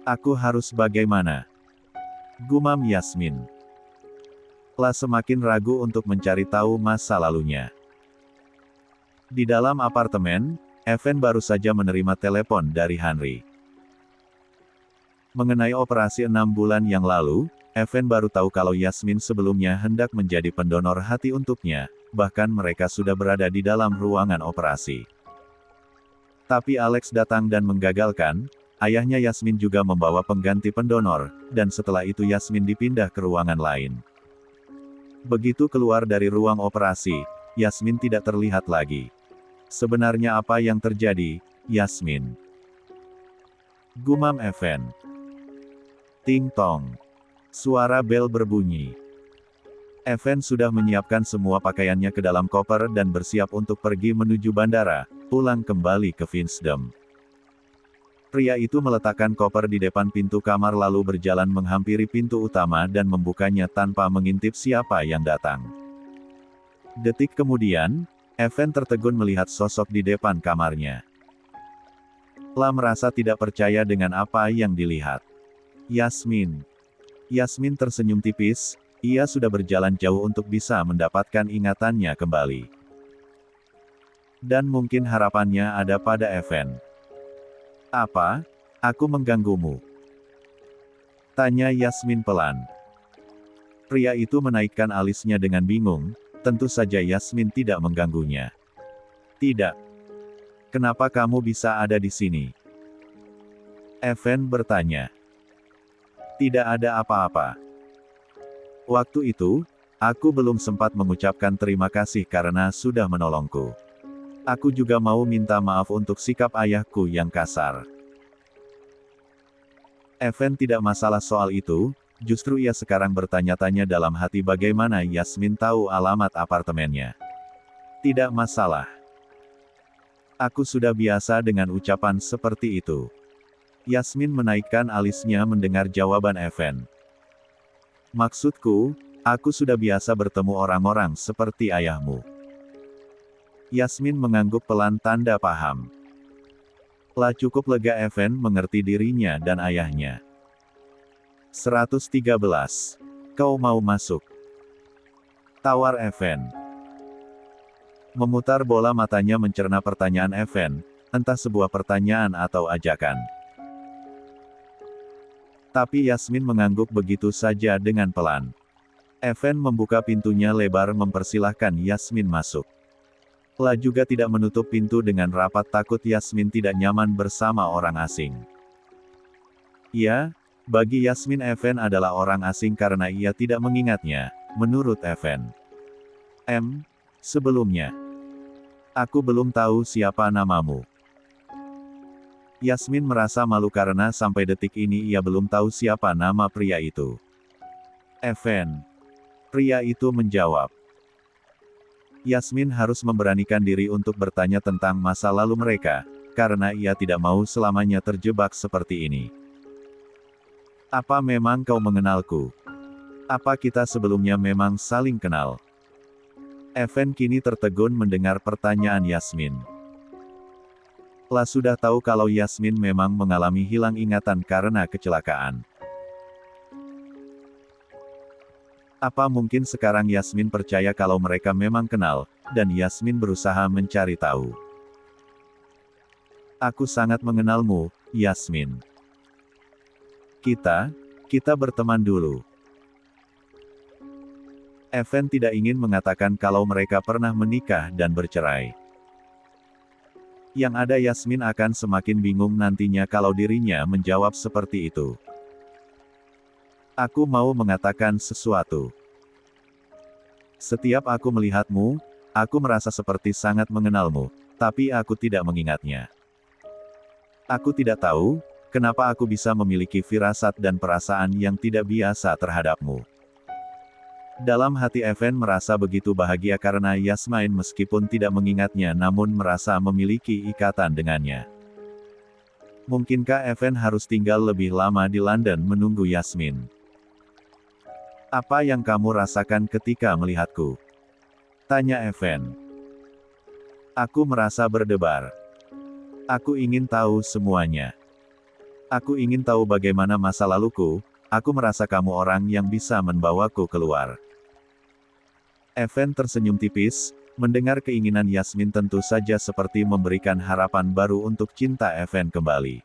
[SPEAKER 1] Aku harus bagaimana? Gumam Yasmin. Lah semakin ragu untuk mencari tahu masa lalunya. Di dalam apartemen, Evan baru saja menerima telepon dari Henry. Mengenai operasi 6 bulan yang lalu, Evan baru tahu kalau Yasmin sebelumnya hendak menjadi pendonor hati untuknya, bahkan mereka sudah berada di dalam ruangan operasi. Tapi Alex datang dan menggagalkan, ayahnya Yasmin juga membawa pengganti pendonor, dan setelah itu Yasmin dipindah ke ruangan lain. Begitu keluar dari ruang operasi, Yasmin tidak terlihat lagi. Sebenarnya apa yang terjadi, Yasmin? Gumam Evan. Ting tong. Suara bel berbunyi. Evan sudah menyiapkan semua pakaiannya ke dalam koper dan bersiap untuk pergi menuju bandara, pulang kembali ke Vinsdom. Pria itu meletakkan koper di depan pintu kamar lalu berjalan menghampiri pintu utama dan membukanya tanpa mengintip siapa yang datang. Detik kemudian, Evan tertegun melihat sosok di depan kamarnya. Lah merasa tidak percaya dengan apa yang dilihat. Yasmin. Yasmin tersenyum tipis, ia sudah berjalan jauh untuk bisa mendapatkan ingatannya kembali. Dan mungkin harapannya ada pada Evan. Apa? Aku mengganggumu? Tanya Yasmin pelan. Pria itu menaikkan alisnya dengan bingung, tentu saja Yasmin tidak mengganggunya. Tidak. Kenapa kamu bisa ada di sini? Evan bertanya. Tidak ada apa-apa. Waktu itu, aku belum sempat mengucapkan terima kasih karena sudah menolongku. Aku juga mau minta maaf untuk sikap ayahku yang kasar. Evan tidak masalah soal itu, justru ia sekarang bertanya-tanya dalam hati bagaimana Yasmin tahu alamat apartemennya. Tidak masalah. Aku sudah biasa dengan ucapan seperti itu. Yasmin menaikkan alisnya mendengar jawaban Evan. Maksudku, aku sudah biasa bertemu orang-orang seperti ayahmu. Yasmin mengangguk pelan tanda paham. Lah cukup lega Evan mengerti dirinya dan ayahnya. 113. Kau mau masuk? Tawar Evan. Memutar bola matanya mencerna pertanyaan Evan, entah sebuah pertanyaan atau ajakan. Tapi Yasmin mengangguk begitu saja dengan pelan. Evan membuka pintunya lebar mempersilahkan Yasmin masuk. Lah juga tidak menutup pintu dengan rapat takut Yasmin tidak nyaman bersama orang asing. Ya, bagi Yasmin Evan adalah orang asing karena ia tidak mengingatnya, menurut Evan. Sebelumnya. Aku belum tahu siapa namamu. Yasmin merasa malu karena sampai detik ini ia belum tahu siapa nama pria itu. Evan. Pria itu menjawab. Yasmin harus memberanikan diri untuk bertanya tentang masa lalu mereka, karena ia tidak mau selamanya terjebak seperti ini. Apa memang kau mengenalku? Apa kita sebelumnya memang saling kenal? Evan kini tertegun mendengar pertanyaan Yasmin. Lah sudah tahu kalau Yasmin memang mengalami hilang ingatan karena kecelakaan. Apa mungkin sekarang Yasmin percaya kalau mereka memang kenal, dan Yasmin berusaha mencari tahu. Aku sangat mengenalmu, Yasmin. Kita berteman dulu. Evan tidak ingin mengatakan kalau mereka pernah menikah dan bercerai. Yang ada Yasmin akan semakin bingung nantinya kalau dirinya menjawab seperti itu. Aku mau mengatakan sesuatu. Setiap aku melihatmu, aku merasa seperti sangat mengenalmu, tapi aku tidak mengingatnya. Aku tidak tahu, kenapa aku bisa memiliki firasat dan perasaan yang tidak biasa terhadapmu. Dalam hati Evan merasa begitu bahagia karena Yasmin meskipun tidak mengingatnya namun merasa memiliki ikatan dengannya. Mungkinkah Evan harus tinggal lebih lama di London menunggu Yasmin? Apa yang kamu rasakan ketika melihatku? Tanya Evan. Aku merasa berdebar. Aku ingin tahu semuanya. Aku ingin tahu bagaimana masa laluku, aku merasa kamu orang yang bisa membawaku keluar. Evan tersenyum tipis, mendengar keinginan Yasmin tentu saja seperti memberikan harapan baru untuk cinta Evan kembali.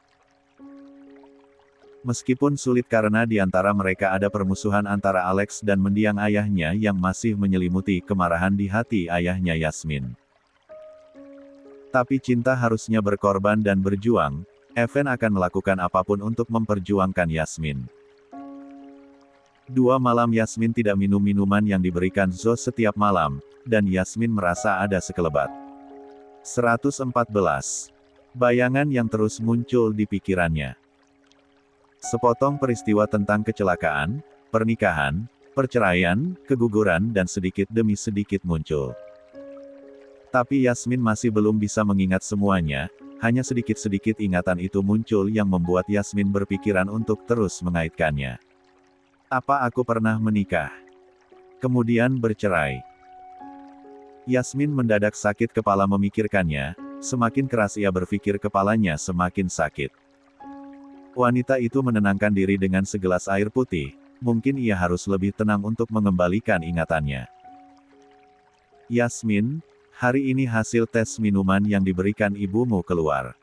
[SPEAKER 1] Meskipun sulit karena di antara mereka ada permusuhan antara Alex dan mendiang ayahnya yang masih menyelimuti kemarahan di hati ayahnya Yasmin. Tapi cinta harusnya berkorban dan berjuang, Evan akan melakukan apapun untuk memperjuangkan Yasmin. 2 malam Yasmin tidak minum minuman yang diberikan Zo setiap malam, dan Yasmin merasa ada sekelebat. 114. Bayangan yang terus muncul di pikirannya. Sepotong peristiwa tentang kecelakaan, pernikahan, perceraian, keguguran dan sedikit demi sedikit muncul. Tapi Yasmin masih belum bisa mengingat semuanya, hanya sedikit-sedikit ingatan itu muncul yang membuat Yasmin berpikiran untuk terus mengaitkannya. Apa aku pernah menikah? Kemudian bercerai. Yasmin mendadak sakit kepala memikirkannya, semakin keras ia berpikir kepalanya semakin sakit. Wanita itu menenangkan diri dengan segelas air putih, mungkin ia harus lebih tenang untuk mengembalikan ingatannya. Yasmin, hari ini hasil tes minuman yang diberikan ibumu keluar.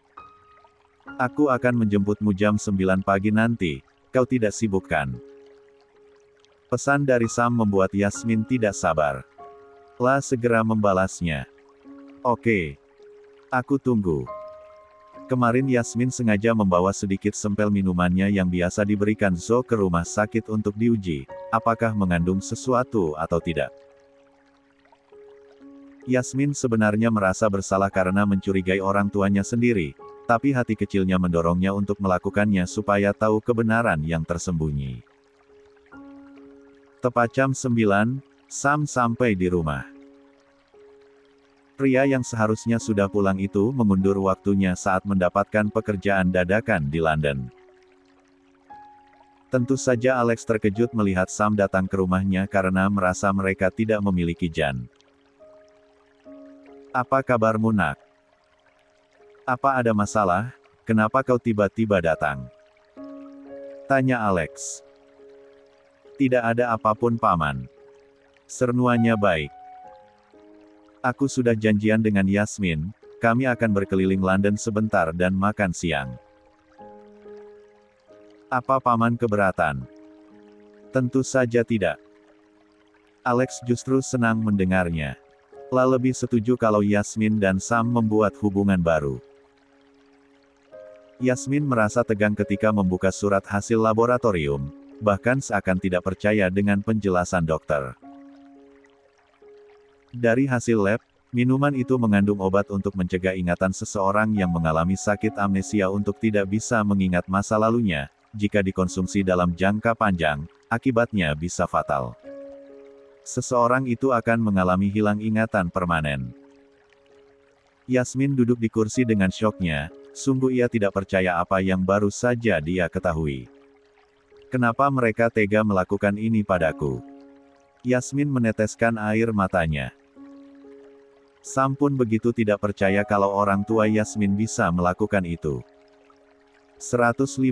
[SPEAKER 1] Aku akan menjemputmu jam 9 pagi nanti, kau tidak sibuk kan? Pesan dari Sam membuat Yasmin tidak sabar. Lah segera membalasnya. Oke. Aku tunggu. Kemarin Yasmin sengaja membawa sedikit sempel minumannya yang biasa diberikan Zo ke rumah sakit untuk diuji, apakah mengandung sesuatu atau tidak. Yasmin sebenarnya merasa bersalah karena mencurigai orang tuanya sendiri, tapi hati kecilnya mendorongnya untuk melakukannya supaya tahu kebenaran yang tersembunyi. Tepat jam 9, Sam sampai di rumah. Pria yang seharusnya sudah pulang itu mengundur waktunya saat mendapatkan pekerjaan dadakan di London. Tentu saja Alex terkejut melihat Sam datang ke rumahnya karena merasa mereka tidak memiliki Jan. Apa kabarmu nak? Apa ada masalah? Kenapa kau tiba-tiba datang? Tanya Alex. Tidak ada apapun paman. Sernuanya baik. Aku sudah janjian dengan Yasmin, kami akan berkeliling London sebentar dan makan siang. Apa paman keberatan? Tentu saja tidak. Alex justru senang mendengarnya. Lah lebih setuju kalau Yasmin dan Sam membuat hubungan baru. Yasmin merasa tegang ketika membuka surat hasil laboratorium, bahkan seakan tidak percaya dengan penjelasan dokter. Dari hasil lab, minuman itu mengandung obat untuk mencegah ingatan seseorang yang mengalami sakit amnesia untuk tidak bisa mengingat masa lalunya, jika dikonsumsi dalam jangka panjang, akibatnya bisa fatal. Seseorang itu akan mengalami hilang ingatan permanen. Yasmin duduk di kursi dengan syoknya, sungguh ia tidak percaya apa yang baru saja dia ketahui. Kenapa mereka tega melakukan ini padaku? Yasmin meneteskan air matanya. Sampun begitu tidak percaya kalau orang tua Yasmin bisa melakukan itu. 115.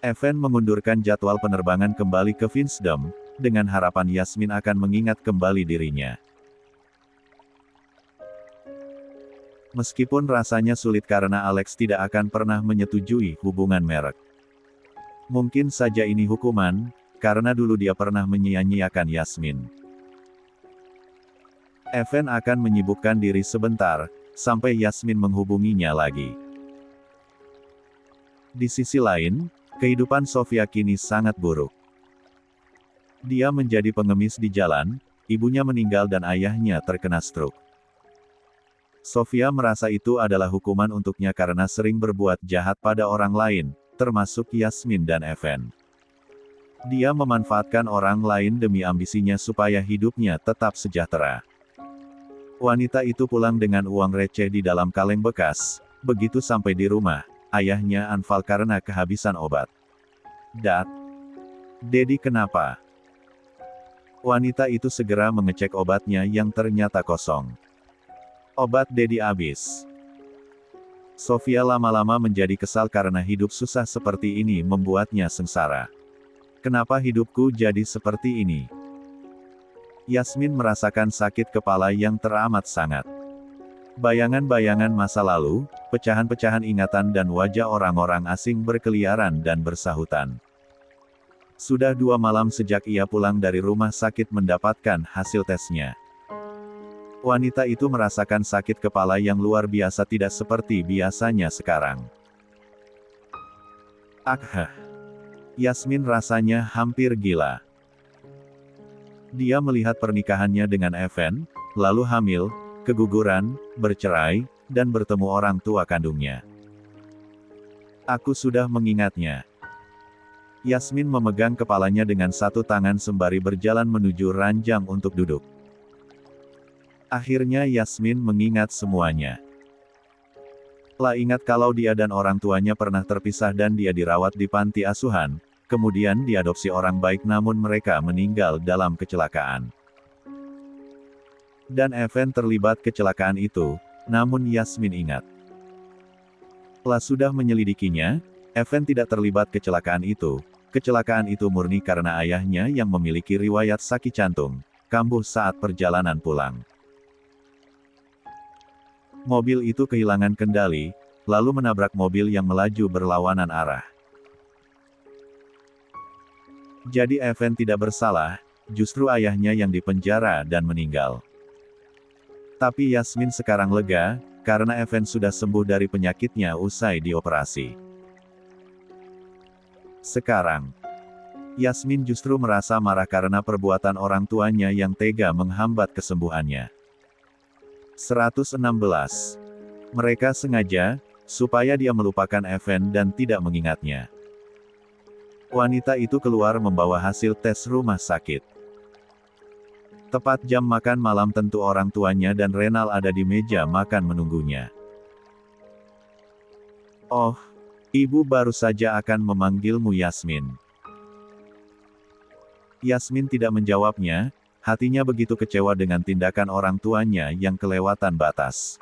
[SPEAKER 1] Evan mengundurkan jadwal penerbangan kembali ke Vinsdom, dengan harapan Yasmin akan mengingat kembali dirinya. Meskipun rasanya sulit karena Alex tidak akan pernah menyetujui hubungan merek. Mungkin saja ini hukuman, karena dulu dia pernah menyia-nyiakan Yasmin. Evan akan menyibukkan diri sebentar, sampai Yasmin menghubunginya lagi. Di sisi lain, kehidupan Sofia kini sangat buruk. Dia menjadi pengemis di jalan, ibunya meninggal dan ayahnya terkena stroke. Sofia merasa itu adalah hukuman untuknya karena sering berbuat jahat pada orang lain, termasuk Yasmin dan Evan. Dia memanfaatkan orang lain demi ambisinya supaya hidupnya tetap sejahtera. Wanita itu pulang dengan uang receh di dalam kaleng bekas. Begitu sampai di rumah, ayahnya anfal karena kehabisan obat. "Dad, Dedi kenapa?" Wanita itu segera mengecek obatnya yang ternyata kosong. Obat Dedi habis. Sofia lama-lama menjadi kesal karena hidup susah seperti ini membuatnya sengsara. Kenapa hidupku jadi seperti ini? Yasmin merasakan sakit kepala yang teramat sangat. Bayangan-bayangan masa lalu, pecahan-pecahan ingatan dan wajah orang-orang asing berkeliaran dan bersahutan. Sudah 2 malam sejak ia pulang dari rumah sakit mendapatkan hasil tesnya. Wanita itu merasakan sakit kepala yang luar biasa tidak seperti biasanya sekarang. Yasmin rasanya hampir gila. Dia melihat pernikahannya dengan Evan, lalu hamil, keguguran, bercerai, dan bertemu orang tua kandungnya. Aku sudah mengingatnya. Yasmin memegang kepalanya dengan satu tangan sembari berjalan menuju ranjang untuk duduk. Akhirnya Yasmin mengingat semuanya. Lah ingat kalau dia dan orang tuanya pernah terpisah dan dia dirawat di panti asuhan, kemudian diadopsi orang baik namun mereka meninggal dalam kecelakaan. Dan Evan terlibat kecelakaan itu, namun Yasmin ingat. Lah sudah menyelidikinya, Evan tidak terlibat kecelakaan itu. Kecelakaan itu murni karena ayahnya yang memiliki riwayat sakit jantung, kambuh saat perjalanan pulang. Mobil itu kehilangan kendali, lalu menabrak mobil yang melaju berlawanan arah. Jadi Evan tidak bersalah, justru ayahnya yang dipenjara dan meninggal. Tapi Yasmin sekarang lega, karena Evan sudah sembuh dari penyakitnya usai dioperasi. Sekarang, Yasmin justru merasa marah karena perbuatan orang tuanya yang tega menghambat kesembuhannya. 116. Mereka sengaja, supaya dia melupakan Evan dan tidak mengingatnya. Wanita itu keluar membawa hasil tes rumah sakit. Tepat jam makan malam tentu orang tuanya dan Renal ada di meja makan menunggunya. "Oh, ibu baru saja akan memanggilmu Yasmin." Yasmin tidak menjawabnya, hatinya begitu kecewa dengan tindakan orang tuanya yang kelewatan batas.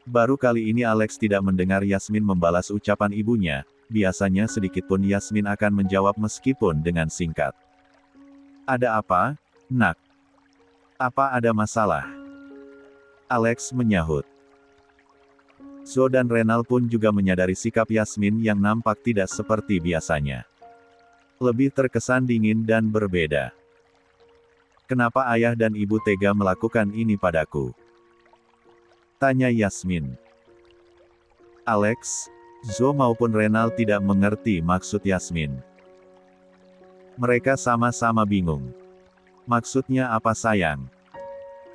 [SPEAKER 1] Baru kali ini Alex tidak mendengar Yasmin membalas ucapan ibunya, biasanya sedikitpun Yasmin akan menjawab meskipun dengan singkat. "Ada apa, Nak? Apa ada masalah?" Alex menyahut. Zo dan Renal pun juga menyadari sikap Yasmin yang nampak tidak seperti biasanya. Lebih terkesan dingin dan berbeda. "Kenapa ayah dan ibu tega melakukan ini padaku?" tanya Yasmin. Alex, Zo maupun Renal tidak mengerti maksud Yasmin. Mereka sama-sama bingung. "Maksudnya apa sayang?"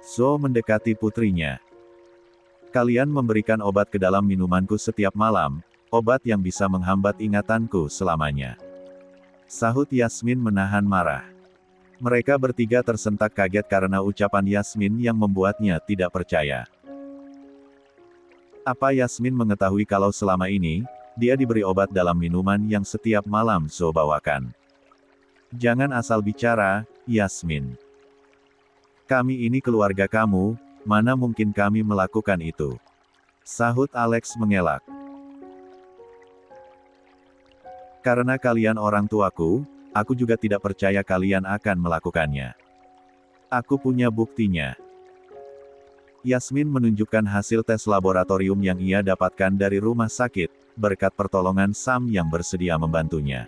[SPEAKER 1] Zo mendekati putrinya. "Kalian memberikan obat ke dalam minumanku setiap malam, obat yang bisa menghambat ingatanku selamanya. Sahut Yasmin menahan marah. Mereka bertiga tersentak kaget karena ucapan Yasmin yang membuatnya tidak percaya. Apa Yasmin mengetahui kalau selama ini, dia diberi obat dalam minuman yang setiap malam Zo bawakan? Jangan asal bicara, Yasmin. Kami ini keluarga kamu, mana mungkin kami melakukan itu? Sahut Alex mengelak. Karena kalian orang tuaku, aku juga tidak percaya kalian akan melakukannya. Aku punya buktinya. Yasmin menunjukkan hasil tes laboratorium yang ia dapatkan dari rumah sakit, berkat pertolongan Sam yang bersedia membantunya.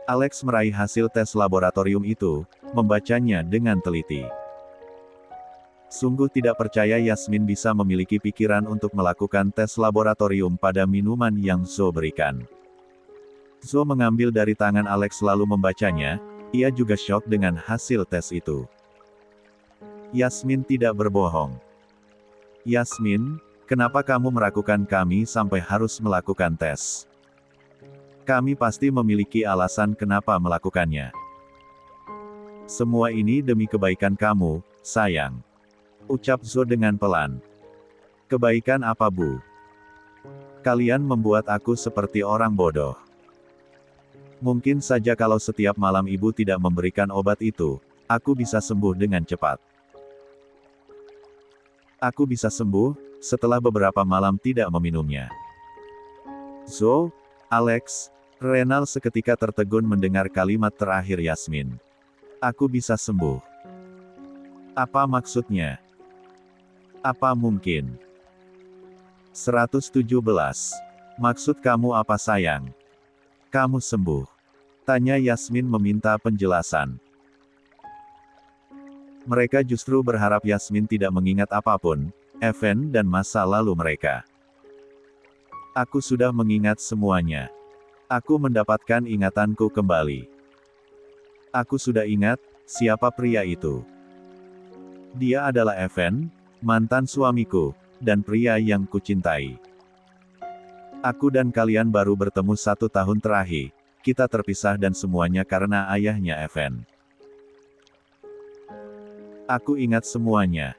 [SPEAKER 1] Alex meraih hasil tes laboratorium itu, membacanya dengan teliti. Sungguh tidak percaya Yasmin bisa memiliki pikiran untuk melakukan tes laboratorium pada minuman yang Zo berikan. Zo mengambil dari tangan Alex lalu membacanya, ia juga syok dengan hasil tes itu. Yasmin tidak berbohong. Yasmin, kenapa kamu meragukan kami sampai harus melakukan tes? Kami pasti memiliki alasan kenapa melakukannya. Semua ini demi kebaikan kamu, sayang. Ucap Zo dengan pelan. Kebaikan apa Bu? Kalian membuat aku seperti orang bodoh. Mungkin saja kalau setiap malam ibu tidak memberikan obat itu, aku bisa sembuh dengan cepat. Aku bisa sembuh, setelah beberapa malam tidak meminumnya. Zo, Alex, Renal seketika tertegun mendengar kalimat terakhir Yasmin. Aku bisa sembuh. Apa maksudnya? Apa mungkin? 117. Maksud kamu apa sayang? Kamu sembuh. Tanya Yasmin meminta penjelasan. Mereka justru berharap Yasmin tidak mengingat apapun, event dan masa lalu mereka. Aku sudah mengingat semuanya. Aku mendapatkan ingatanku kembali. Aku sudah ingat, siapa pria itu. Dia adalah Evan, mantan suamiku, dan pria yang kucintai. Aku dan kalian baru bertemu 1 tahun terakhir, kita terpisah dan semuanya karena ayahnya Evan. Aku ingat semuanya.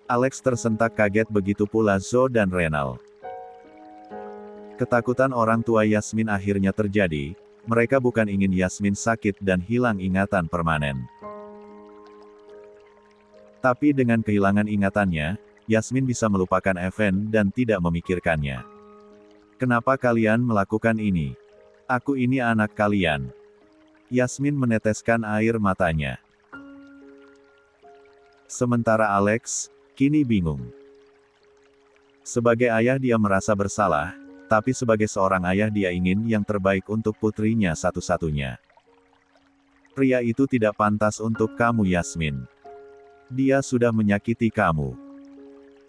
[SPEAKER 1] Alex tersentak kaget begitu pula Zo dan Renal. Ketakutan orang tua Yasmin akhirnya terjadi, mereka bukan ingin Yasmin sakit dan hilang ingatan permanen. Tapi dengan kehilangan ingatannya, Yasmin bisa melupakan Evan dan tidak memikirkannya. Kenapa kalian melakukan ini? Aku ini anak kalian. Yasmin meneteskan air matanya. Sementara Alex, kini bingung. Sebagai ayah dia merasa bersalah, tapi sebagai seorang ayah dia ingin yang terbaik untuk putrinya satu-satunya. Pria itu tidak pantas untuk kamu Yasmin. Dia sudah menyakiti kamu.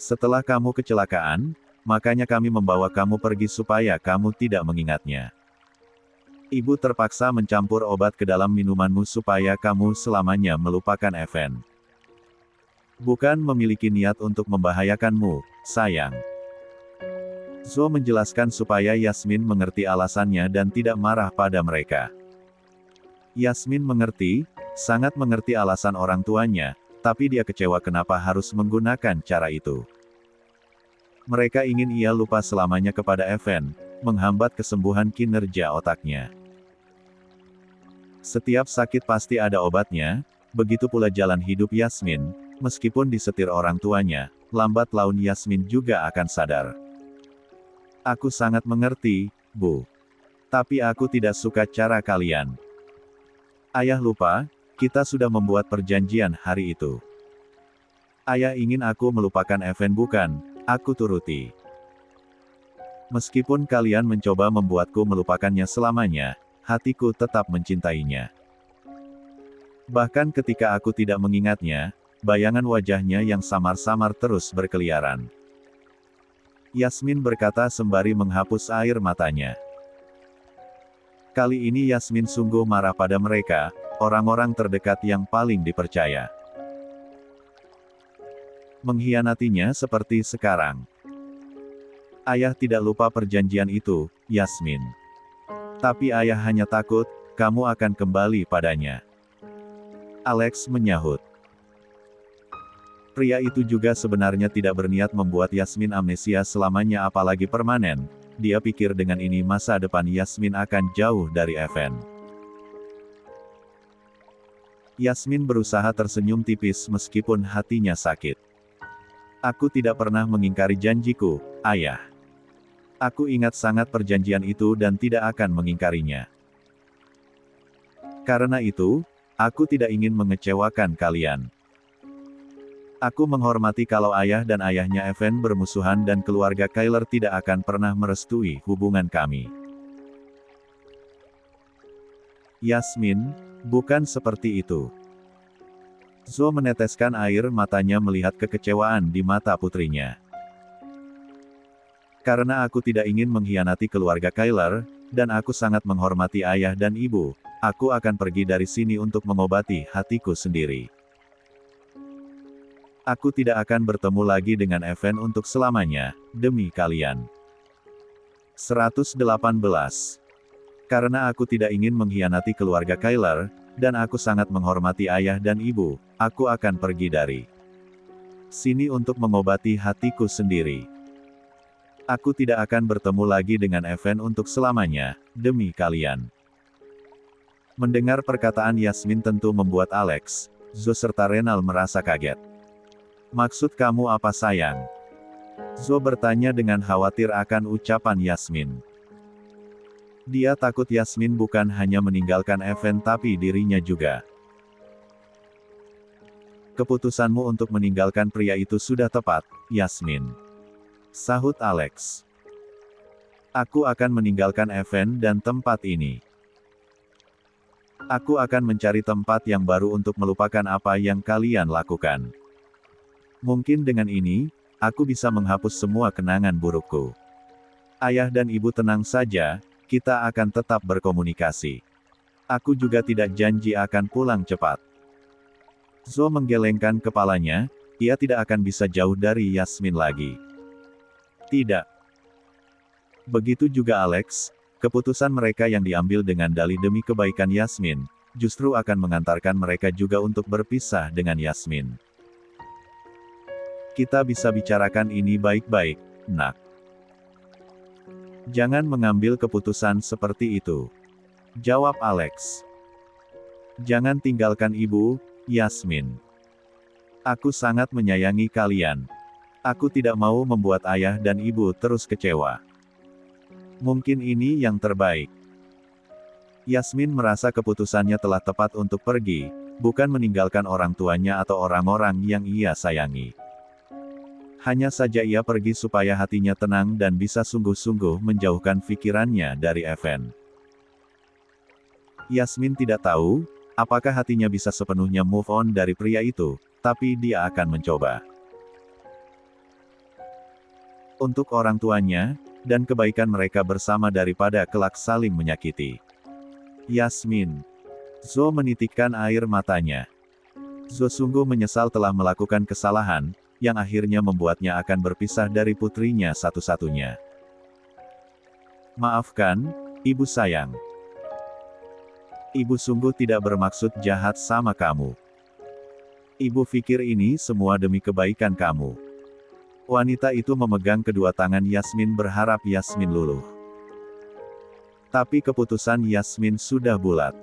[SPEAKER 1] Setelah kamu kecelakaan, makanya kami membawa kamu pergi supaya kamu tidak mengingatnya. Ibu terpaksa mencampur obat ke dalam minumanmu supaya kamu selamanya melupakan Evan. Bukan memiliki niat untuk membahayakanmu, sayang. Zo menjelaskan supaya Yasmin mengerti alasannya dan tidak marah pada mereka. Yasmin mengerti, sangat mengerti alasan orang tuanya, tapi dia kecewa kenapa harus menggunakan cara itu. Mereka ingin ia lupa selamanya kepada Evan, menghambat kesembuhan kinerja otaknya. Setiap sakit pasti ada obatnya, begitu pula jalan hidup Yasmin. Meskipun disetir orang tuanya, lambat laun Yasmin juga akan sadar. Aku sangat mengerti, Bu. Tapi aku tidak suka cara kalian. Ayah lupa, kita sudah membuat perjanjian hari itu. Ayah ingin aku melupakan Evan bukan, aku turuti. Meskipun kalian mencoba membuatku melupakannya selamanya, hatiku tetap mencintainya. Bahkan ketika aku tidak mengingatnya, bayangan wajahnya yang samar-samar terus berkeliaran. Yasmin berkata sembari menghapus air matanya. Kali ini Yasmin sungguh marah pada mereka, orang-orang terdekat yang paling dipercaya. Mengkhianatinya seperti sekarang. Ayah tidak lupa perjanjian itu, Yasmin. Tapi ayah hanya takut, kamu akan kembali padanya. Alex menyahut. Pria itu juga sebenarnya tidak berniat membuat Yasmin amnesia selamanya apalagi permanen. Dia pikir dengan ini masa depan Yasmin akan jauh dari Evan. Yasmin berusaha tersenyum tipis meskipun hatinya sakit. Aku tidak pernah mengingkari janjiku, ayah. Aku ingat sangat perjanjian itu dan tidak akan mengingkarinya. Karena itu, aku tidak ingin mengecewakan kalian. Aku menghormati kalau ayah dan ayahnya Evan bermusuhan dan keluarga Kyler tidak akan pernah merestui hubungan kami. Yasmin, bukan seperti itu. Zoe meneteskan air matanya melihat kekecewaan di mata putrinya. Karena aku tidak ingin mengkhianati keluarga Kyler, dan aku sangat menghormati ayah dan ibu, aku akan pergi dari sini untuk mengobati hatiku sendiri. Aku tidak akan bertemu lagi dengan Evan untuk selamanya, demi kalian. 118. Karena aku tidak ingin mengkhianati keluarga Kyler, dan aku sangat menghormati ayah dan ibu, aku akan pergi dari sini untuk mengobati hatiku sendiri. Aku tidak akan bertemu lagi dengan Evan untuk selamanya, demi kalian. Mendengar perkataan Yasmin tentu membuat Alex, Zoe serta Renal merasa kaget. Maksud kamu apa sayang? Zoe bertanya dengan khawatir akan ucapan Yasmin. Dia takut Yasmin bukan hanya meninggalkan Evan tapi dirinya juga. Keputusanmu untuk meninggalkan pria itu sudah tepat, Yasmin. Sahut Alex. Aku akan meninggalkan Evan dan tempat ini. Aku akan mencari tempat yang baru untuk melupakan apa yang kalian lakukan. Mungkin dengan ini, aku bisa menghapus semua kenangan burukku. Ayah dan ibu tenang saja, kita akan tetap berkomunikasi. Aku juga tidak janji akan pulang cepat. Zoe menggelengkan kepalanya, ia tidak akan bisa jauh dari Yasmin lagi. Tidak. Begitu juga Alex, keputusan mereka yang diambil dengan dalih demi kebaikan Yasmin, justru akan mengantarkan mereka juga untuk berpisah dengan Yasmin. Kita bisa bicarakan ini baik-baik, nak. Jangan mengambil keputusan seperti itu. Jawab Alex. Jangan tinggalkan ibu, Yasmin. Aku sangat menyayangi kalian. Aku tidak mau membuat ayah dan ibu terus kecewa. Mungkin ini yang terbaik. Yasmin merasa keputusannya telah tepat untuk pergi, bukan meninggalkan orang tuanya atau orang-orang yang ia sayangi. Hanya saja ia pergi supaya hatinya tenang dan bisa sungguh-sungguh menjauhkan pikirannya dari Evan. Yasmin tidak tahu, apakah hatinya bisa sepenuhnya move on dari pria itu, tapi dia akan mencoba. Untuk orang tuanya, dan kebaikan mereka bersama daripada kelak saling menyakiti. Yasmin. Zoe menitikkan air matanya. Zoe sungguh menyesal telah melakukan kesalahan, yang akhirnya membuatnya akan berpisah dari putrinya satu-satunya. Maafkan, ibu sayang. Ibu sungguh tidak bermaksud jahat sama kamu. Ibu pikir ini semua demi kebaikan kamu. Wanita itu memegang kedua tangan Yasmin berharap Yasmin luluh. Tapi keputusan Yasmin sudah bulat.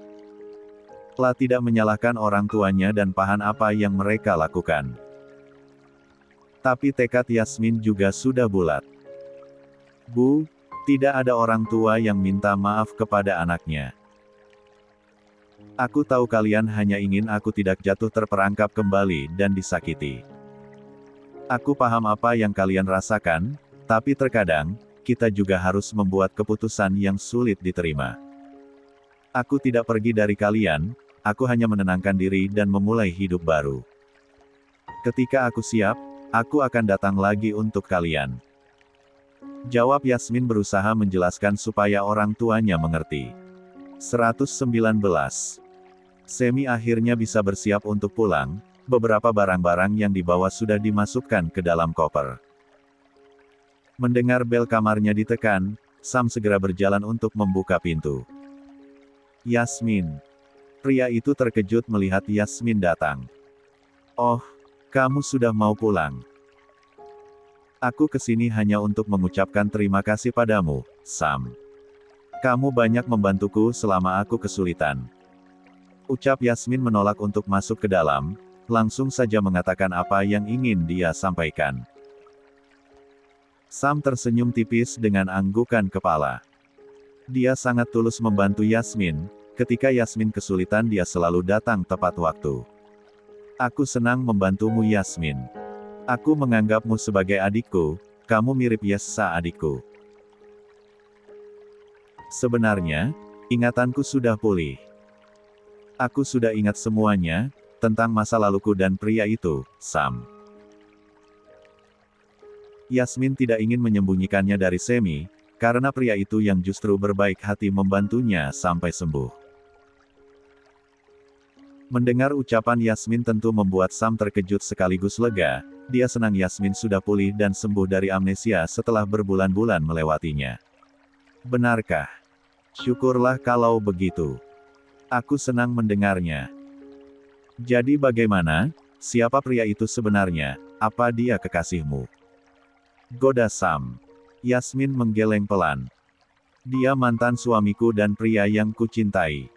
[SPEAKER 1] Telah tidak menyalahkan orang tuanya dan paham apa yang mereka lakukan. Tapi tekad Yasmin juga sudah bulat. Bu, tidak ada orang tua yang minta maaf kepada anaknya. Aku tahu kalian hanya ingin aku tidak jatuh terperangkap kembali dan disakiti. Aku paham apa yang kalian rasakan, tapi terkadang, kita juga harus membuat keputusan yang sulit diterima. Aku tidak pergi dari kalian, aku hanya menenangkan diri dan memulai hidup baru. Ketika aku siap, aku akan datang lagi untuk kalian. Jawab Yasmin berusaha menjelaskan supaya orang tuanya mengerti. 119. Semi akhirnya bisa bersiap untuk pulang. Beberapa barang-barang yang dibawa sudah dimasukkan ke dalam koper. Mendengar bel kamarnya ditekan, Sam segera berjalan untuk membuka pintu. Yasmin. Pria itu terkejut melihat Yasmin datang. Oh, kamu sudah mau pulang. Aku kesini hanya untuk mengucapkan terima kasih padamu, Sam. Kamu banyak membantuku selama aku kesulitan. Ucap Yasmin menolak untuk masuk ke dalam, langsung saja mengatakan apa yang ingin dia sampaikan. Sam tersenyum tipis dengan anggukan kepala. Dia sangat tulus membantu Yasmin, ketika Yasmin kesulitan dia selalu datang tepat waktu. Aku senang membantumu Yasmin. Aku menganggapmu sebagai adikku, kamu mirip Yessa adikku. Sebenarnya, ingatanku sudah pulih. Aku sudah ingat semuanya, tentang masa laluku dan pria itu, Sam. Yasmin tidak ingin menyembunyikannya dari Semi, karena pria itu yang justru berbaik hati membantunya sampai sembuh. Mendengar ucapan Yasmin tentu membuat Sam terkejut sekaligus lega, dia senang Yasmin sudah pulih dan sembuh dari amnesia setelah berbulan-bulan melewatinya. Benarkah? Syukurlah kalau begitu. Aku senang mendengarnya. Jadi bagaimana? Siapa pria itu sebenarnya? Apa dia kekasihmu? Goda Sam. Yasmin menggeleng pelan. Dia mantan suamiku dan pria yang kucintai.